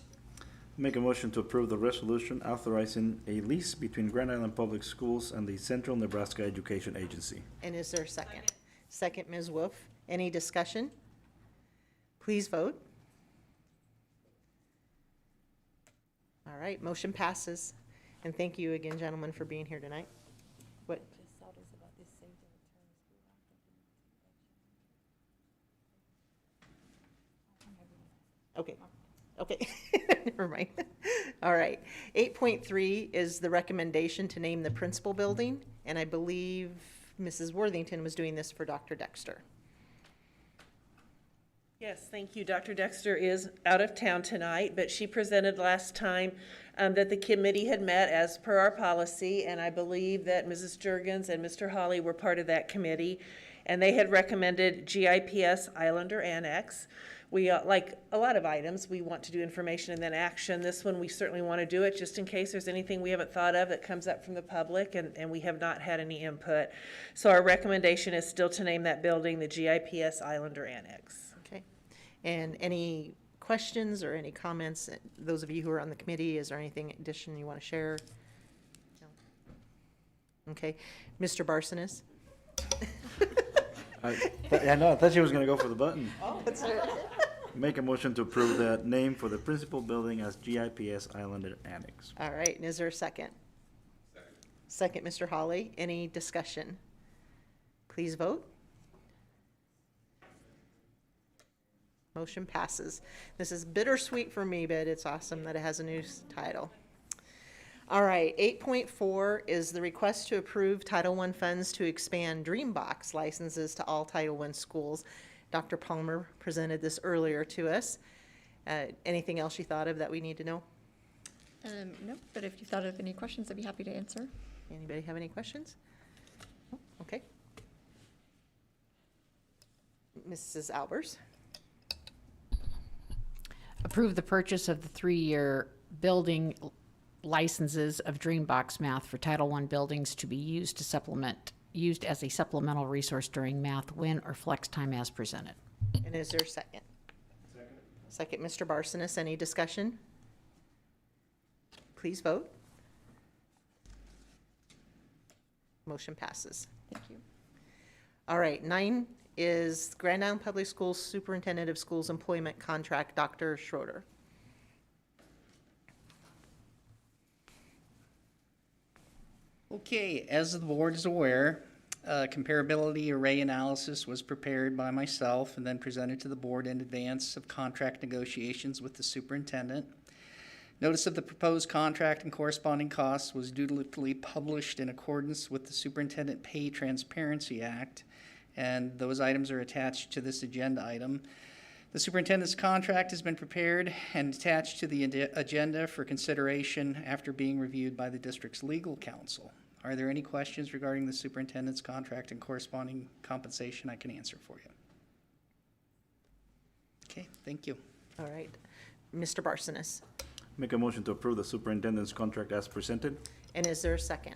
Make a motion to approve the resolution authorizing a lease between Grand Island Public Schools and the Central Nebraska Education Agency. And is there a second? Second, Ms. Wolf. Any discussion? Please vote. All right, motion passes. And thank you again, gentlemen, for being here tonight. What? Okay. Okay, never mind. All right. 8.3 is the recommendation to name the principal building, and I believe Mrs. Worthington was doing this for Dr. Dexter. Yes, thank you. Dr. Dexter is out of town tonight, but she presented last time that the committee had met as per our policy, and I believe that Mrs. Jurgens and Mr. Hawley were part of that committee, and they had recommended GIPS Islander Annex. We, like a lot of items, we want to do information and then action. This one, we certainly want to do it just in case there's anything we haven't thought of that comes up from the public, and we have not had any input. So our recommendation is still to name that building the GIPS Islander Annex. Okay. And any questions or any comments? Those of you who are on the committee, is there anything addition you want to share? No? Okay. Mr. Barsonis? I thought she was going to go for the button. Oh, that's it. Make a motion to approve the name for the principal building as GIPS Islander Annex. All right, and is there a second? Second, Mr. Hawley. Any discussion? Please vote. Motion passes. This is bittersweet for me, but it's awesome that it has a new title. All right, 8.4 is the request to approve Title I funds to expand Dreambox licenses to all Title I schools. Dr. Palmer presented this earlier to us. Anything else you thought of that we need to know? No, but if you thought of any questions, I'd be happy to answer. Anybody have any questions? Okay. Mrs. Albers. Approve the purchase of the 3-year building licenses of Dreambox Math for Title I buildings to be used as a supplemental resource during math, win, or flex time as presented. And is there a second? Second, Mr. Barsonis. Any discussion? Please vote. Motion passes. Thank you. All right, 9 is Grand Island Public Schools Superintendent of Schools Employment Contract, Dr. Schroeder. Okay, as the board is aware, comparability array analysis was prepared by myself and then presented to the board in advance of contract negotiations with the superintendent. Notice of the proposed contract and corresponding costs was dutifully published in accordance with the Superintendent Pay Transparency Act, and those items are attached to this agenda item. The superintendent's contract has been prepared and attached to the agenda for consideration after being reviewed by the district's legal counsel. Are there any questions regarding the superintendent's contract and corresponding compensation I can answer for you? Okay, thank you. All right, Mr. Barsonis. Make a motion to approve the superintendent's contract as presented. And is there a second?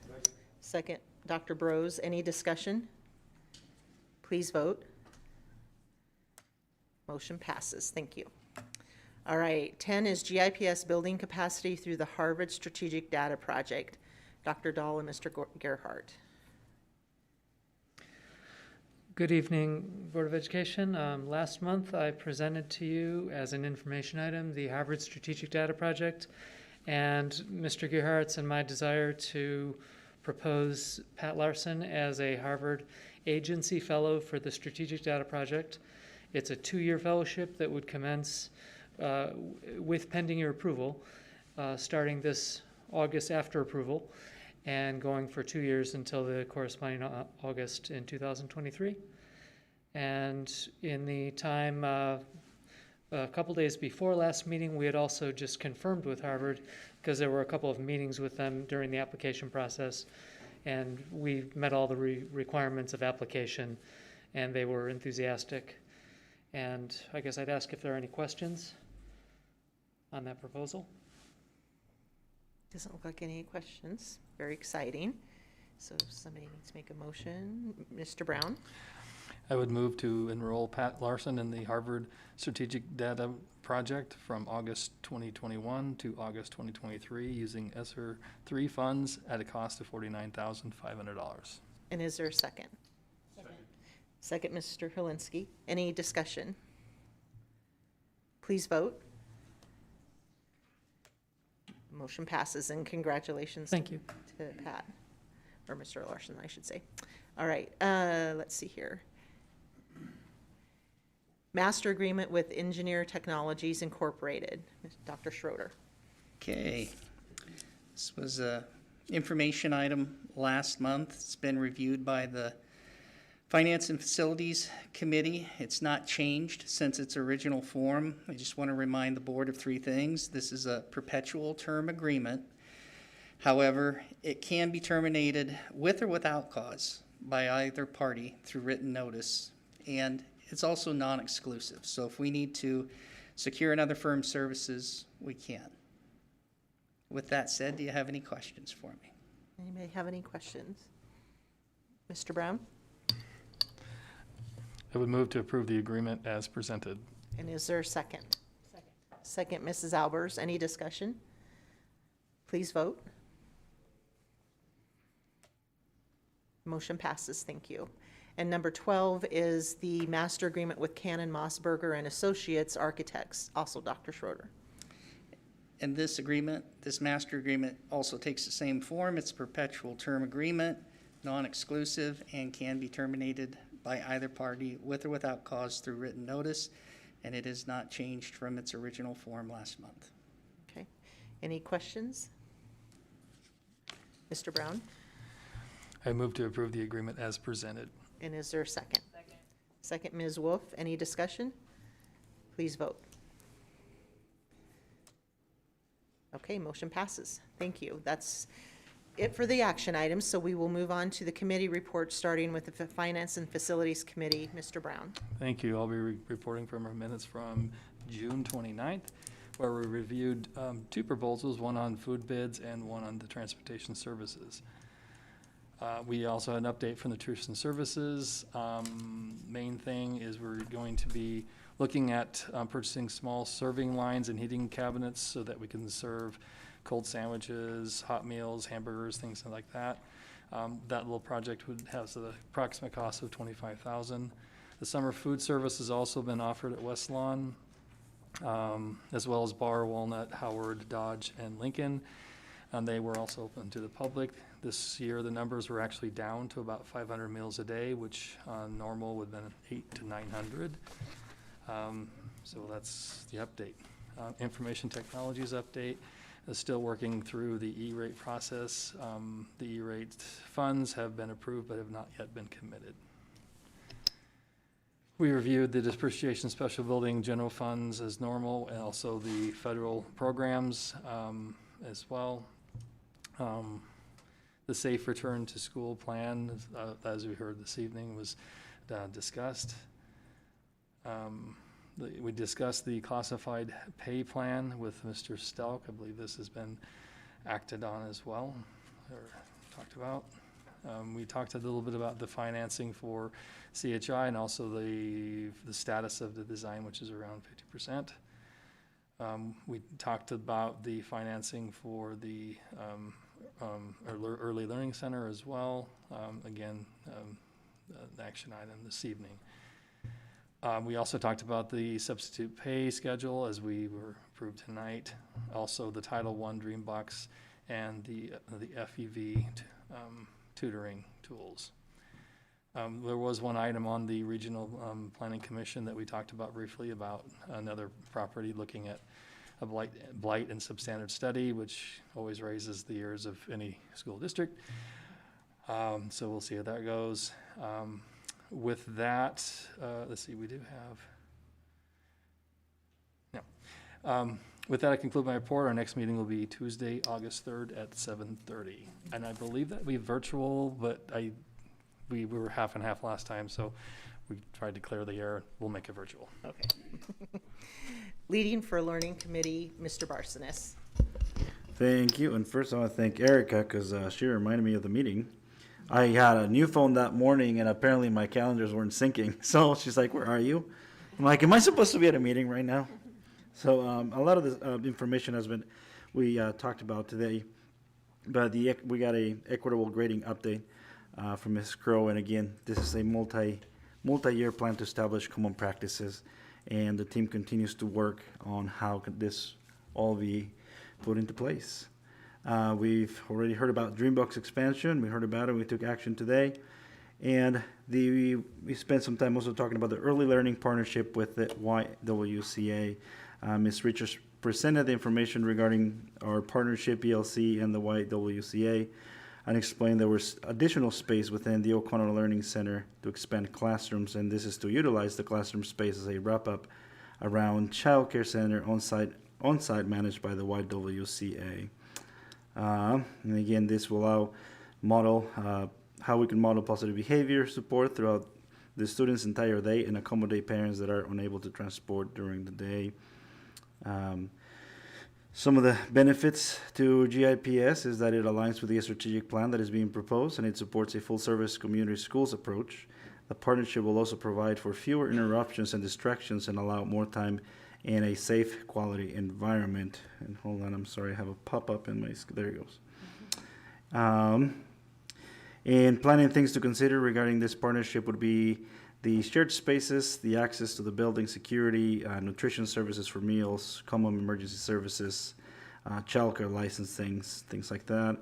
Second, Dr. Bros. Any discussion? Please vote. Motion passes. Thank you. All right, 10 is GIPS building capacity through the Harvard Strategic Data Project. Dr. Dahl and Mr. Gerhardt. Good evening, Board of Education. Last month, I presented to you as an information item the Harvard Strategic Data Project, and Mr. Gerhardt's and my desire to propose Pat Larson as a Harvard Agency Fellow for the Strategic Data Project. It's a 2-year fellowship that would commence with pending your approval, starting this August after approval, and going for 2 years until the corresponding August in 2023. And in the time, a couple days before last meeting, we had also just confirmed with Harvard, because there were a couple of meetings with them during the application process, and we met all the requirements of application, and they were enthusiastic. And I guess I'd ask if there are any questions on that proposal. Doesn't look like any questions. Very exciting. So if somebody needs to make a motion, Mr. Brown. I would move to enroll Pat Larson in the Harvard Strategic Data Project from August 2021 to August 2023 using ESSER 3 funds at a cost of $49,500. And is there a second? Second, Mr. Helinski. Any discussion? Please vote. Motion passes, and congratulations. Thank you. To Pat, or Mr. Larson, I should say. All right, let's see here. Master agreement with Engineer Technologies Incorporated. Dr. Schroeder. Okay. This was a information item last month. It's been reviewed by the Finance and Facilities Committee. It's not changed since its original form. I just want to remind the board of 3 things. This is a perpetual term agreement. However, it can be terminated with or without cause by either party through written notice, and it's also non-exclusive. So if we need to secure another firm's services, we can. With that said, do you have any questions for me? Anybody have any questions? Mr. Brown? I would move to approve the agreement as presented. And is there a second? Second, Mrs. Albers. Any discussion? Please vote. Motion passes. Thank you. And number 12 is the master agreement with Cannon Mossberger and Associates Architects, also Dr. Schroeder. And this agreement, this master agreement, also takes the same form. It's a perpetual term agreement, non-exclusive, and can be terminated by either party with or without cause through written notice, and it is not changed from its original form last month. Okay. Any questions? Mr. Brown? I move to approve the agreement as presented. And is there a second? Second, Ms. Wolf. Any discussion? Please vote. Okay, motion passes. Thank you. That's it for the action items, so we will move on to the committee report, starting with the Finance and Facilities Committee. Mr. Brown. Thank you. I'll be reporting from our minutes from June 29th, where we reviewed 2 proposals, one on food bids and one on the transportation services. We also had an update from the Nutrition Services. Main thing is we're going to be looking at purchasing small serving lines and heating cabinets so that we can serve cold sandwiches, hot meals, hamburgers, things like that. That little project has the approximate cost of $25,000. The summer food service has also been offered at West Lawn, as well as Bar, Walnut, Howard, Dodge, and Lincoln. And they were also open to the public. This year, the numbers were actually down to about 500 meals a day, which normal would have been 800 to 900. So that's the update. Information technologies update is still working through the E-rate process. The E-rate funds have been approved but have not yet been committed. We reviewed the depreciation special building general funds as normal, and also the federal programs as well. The safe return to school plan, as we heard this evening, was discussed. We discussed the classified pay plan with Mr. Stelk. I believe this has been acted on as well, or talked about. We talked a little bit about the financing for CHI and also the status of the design, which is around 50%. We talked about the financing for the early learning center as well. Again, an action item this evening. We also talked about the substitute pay schedule as we were approved tonight. Also the Title I Dream Box and the FEV tutoring tools. There was one item on the Regional Planning Commission that we talked about briefly about another property looking at a blight and substandard study, which always raises the ears of any school district. So we'll see how that goes. With that, let's see, we do have, no. With that, I conclude my report. Our next meeting will be Tuesday, August 3rd at 7:30. And I believe that we virtual, but we were half and half last time, so we tried to clear the air. We'll make it virtual. Okay. Leading for Learning Committee, Mr. Barsonis. Thank you. And first I want to thank Erica because she reminded me of the meeting. I had a new phone that morning and apparently my calendars weren't syncing. So she's like, where are you? I'm like, am I supposed to be at a meeting right now? So a lot of the information has been, we talked about today, but we got a equitable grading update from Ms. Crow. And again, this is a multi-year plan to establish common practices. And the team continues to work on how could this all be put into place. We've already heard about Dreambox expansion. We heard about it. We took action today. And we spent some time also talking about the early learning partnership with the YWCA. Ms. Richards presented the information regarding our partnership, ELC, and the YWCA, and explained there was additional space within the O'Connor Learning Center to expand classrooms, and this is to utilize the classroom space as a wrap-up around child care center on-site managed by the YWCA. And again, this will allow how we can model positive behavior support throughout the student's entire day and accommodate parents that are unable to transport during the day. Some of the benefits to GIPS is that it aligns with the strategic plan that is being proposed and it supports a full-service community schools approach. The partnership will also provide for fewer interruptions and distractions and allow more time in a safe, quality environment. And hold on, I'm sorry, I have a pop-up in my, there it goes. And planning things to consider regarding this partnership would be the shared spaces, the access to the building, security, nutrition services for meals, common emergency services, childcare licensing, things like that.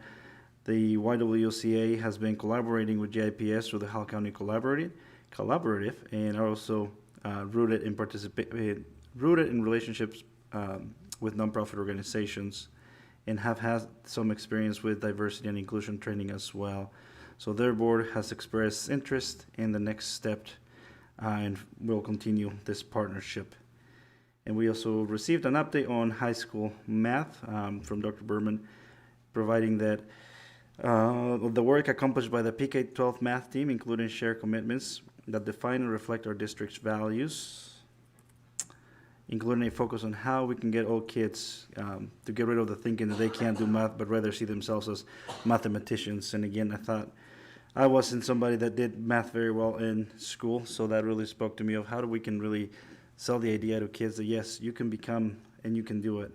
The YWCA has been collaborating with GIPS through the Howell County Collaborative, and are also rooted in relationships with nonprofit organizations, and have had some experience with diversity and inclusion training as well. So their board has expressed interest in the next step and will continue this partnership. And we also received an update on high school math from Dr. Berman, providing that the work accomplished by the PK-12 math team, including shared commitments that define and reflect our district's values, including a focus on how we can get all kids to get rid of the thinking that they can't do math, but rather see themselves as mathematicians. And again, I thought I wasn't somebody that did math very well in school, so that really spoke to me of how we can really sell the idea to kids that yes, you can become and you can do it.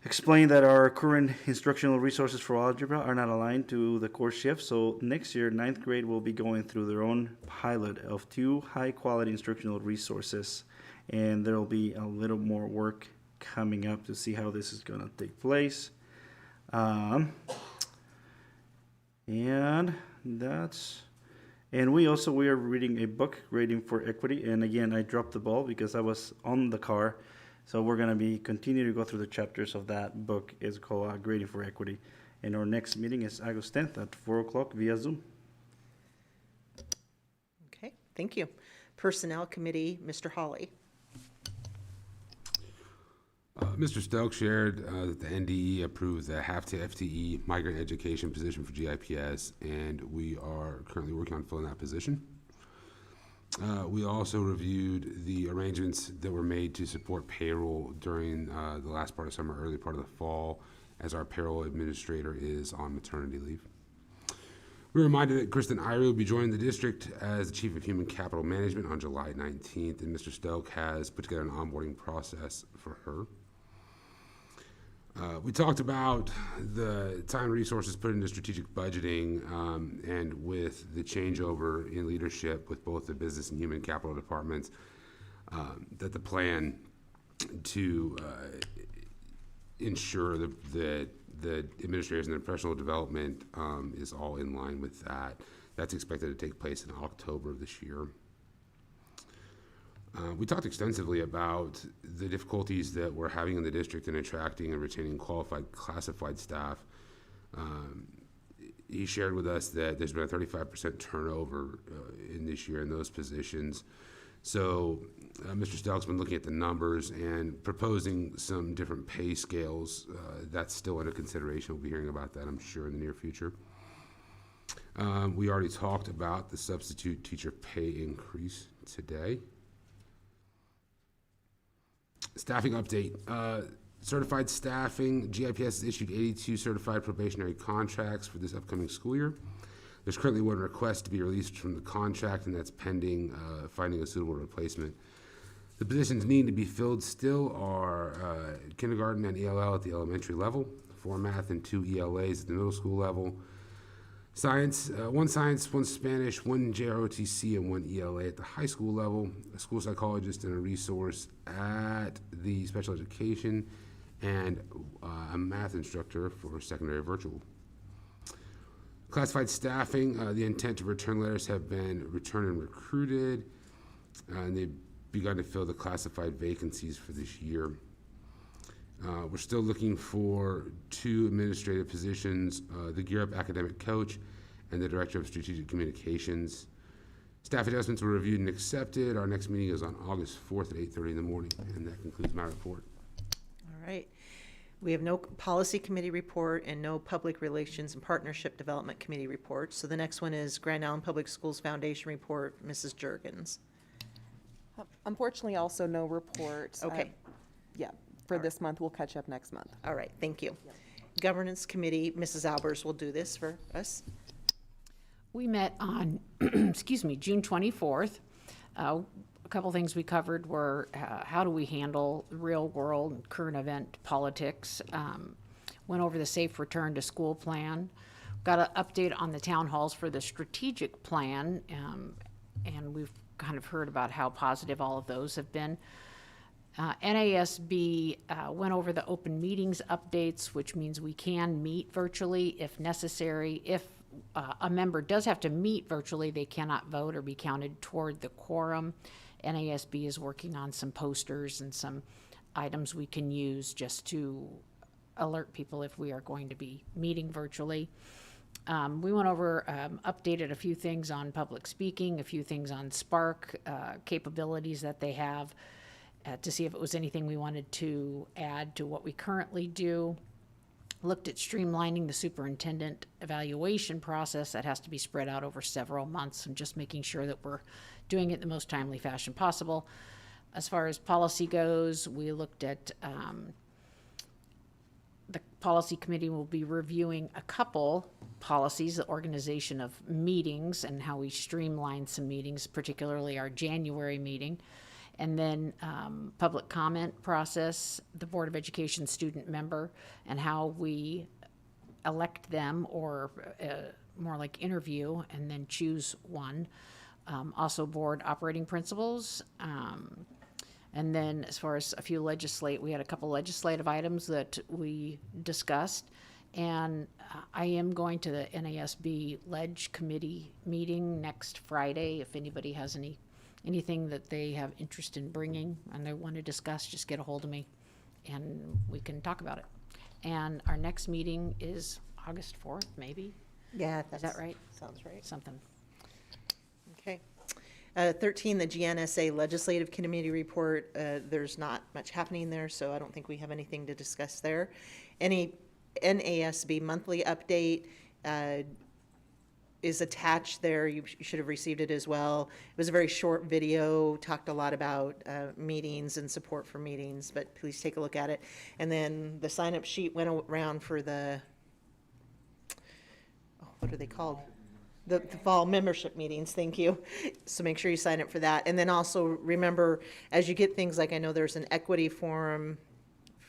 explained that our current instructional resources for algebra are not aligned to the course shift. So next year, 9th grade will be going through their own pilot of 2 high-quality instructional resources. And there will be a little more work coming up to see how this is going to take place. And we are reading a book, Grading for Equity. And again, I dropped the ball because I was on the car. So we're going to be continuing to go through the chapters of that book. It's called Grading for Equity. And our next meeting is August 10th at 4 o'clock via Zoom. Okay, thank you. Personnel Committee, Mr. Hawley. Mr. Stokes shared that the NDE approved the half-to-FTE migrant education position for GIPS, and we are currently working on filling that position. We also reviewed the arrangements that were made to support payroll during the last part of summer, early part of the fall, as our payroll administrator is on maternity leave. We were reminded that Kristen Irie will be joining the district as the Chief of Human Capital Management on July 19th, and Mr. Stoke has put together an onboarding process for her. We talked about the time and resources put into strategic budgeting, and with the changeover in leadership with both the business and human capital departments, that the plan to ensure that the administrators and their professional development is all in line with that. That's expected to take place in October of this year. We talked extensively about the difficulties that we're having in the district in attracting and retaining qualified classified staff. He shared with us that there's been a 35% turnover in this year in those positions. So Mr. Stelk's been looking at the numbers and proposing some different pay scales. That's still under consideration. We'll be hearing about that, I'm sure, in the near future. We already talked about the substitute teacher pay increase today. Staffing update. Certified staffing, GIPS has issued 82 certified probationary contracts for this upcoming school year. There's currently one request to be released from the contract, and that's pending finding a suitable replacement. The positions needing to be filled still are kindergarten and ELL at the elementary level, 4 math and 2 ELAs at the middle school level. Science, 1 science, 1 Spanish, 1 JROTC, and 1 ELA at the high school level, a school psychologist and a resource at the special education, and a math instructor for secondary virtual. Classified staffing, the intent to return letters have been returned and recruited, and they've begun to fill the classified vacancies for this year. We're still looking for 2 administrative positions, the Gear Up academic coach and the director of strategic communications. Staff adjustments were reviewed and accepted. Our next meeting is on August 4th at 8:30 in the morning, and that concludes my report. All right. We have no policy committee report and no public relations and partnership development committee report. So the next one is Grand Island Public Schools Foundation report, Mrs. Juergens. Unfortunately, also no report. Okay. Yeah, for this month. We'll catch up next month. All right, thank you. Governance Committee, Mrs. Albers will do this for us. We met on, excuse me, June 24th. A couple things we covered were how do we handle real world current event politics. Went over the safe return to school plan. Got an update on the town halls for the strategic plan, and we've kind of heard about how positive all of those have been. NASB went over the open meetings updates, which means we can meet virtually if necessary. If a member does have to meet virtually, they cannot vote or be counted toward the quorum. NASB is working on some posters and some items we can use just to alert people if we are going to be meeting virtually. We went over, updated a few things on public speaking, a few things on Spark capabilities that they have, to see if it was anything we wanted to add to what we currently do. Looked at streamlining the superintendent evaluation process that has to be spread out over several months and just making sure that we're doing it in the most timely fashion possible. As far as policy goes, we looked at the policy committee will be reviewing a couple policies, the organization of meetings and how we streamline some meetings, particularly our January meeting. And then public comment process, the Board of Education student member, and how we elect them, or more like interview and then choose one. Also board operating principles. And then as far as we had a couple legislative items that we discussed. And I am going to the NASB Ledge Committee meeting next Friday. If anybody has anything that they have interest in bringing and they want to discuss, just get a hold of me and we can talk about it. And our next meeting is August 4th, maybe? Yeah. Is that right? Sounds right. Something. Okay. 13, the GNSA Legislative Committee report. There's not much happening there, so I don't think we have anything to discuss there. Any NASB monthly update is attached there. You should have received it as well. It was a very short video, talked a lot about meetings and support for meetings, but please take a look at it. And then the sign-up sheet went around for the, what are they called? The fall membership meetings, thank you. So make sure you sign up for that. And then also remember, as you get things like, I know there's an equity forum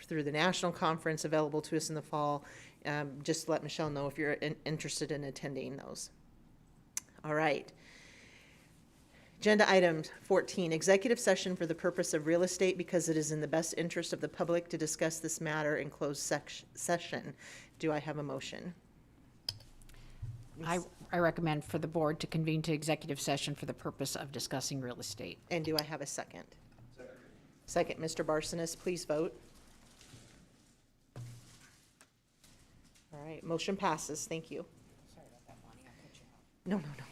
through the national conference available to us in the fall. Just let Michelle know if you're interested in attending those. All right. Agenda item 14, executive session for the purpose of real estate because it is in the best interest of the public to discuss this matter in closed session. Do I have a motion? I recommend for the board to convene to executive session for the purpose of discussing real estate. And do I have a second? Second, Mr. Barsonis, please vote. All right, motion passes. Thank you. Sorry about that, Bonnie. I cut you off. No, no, no.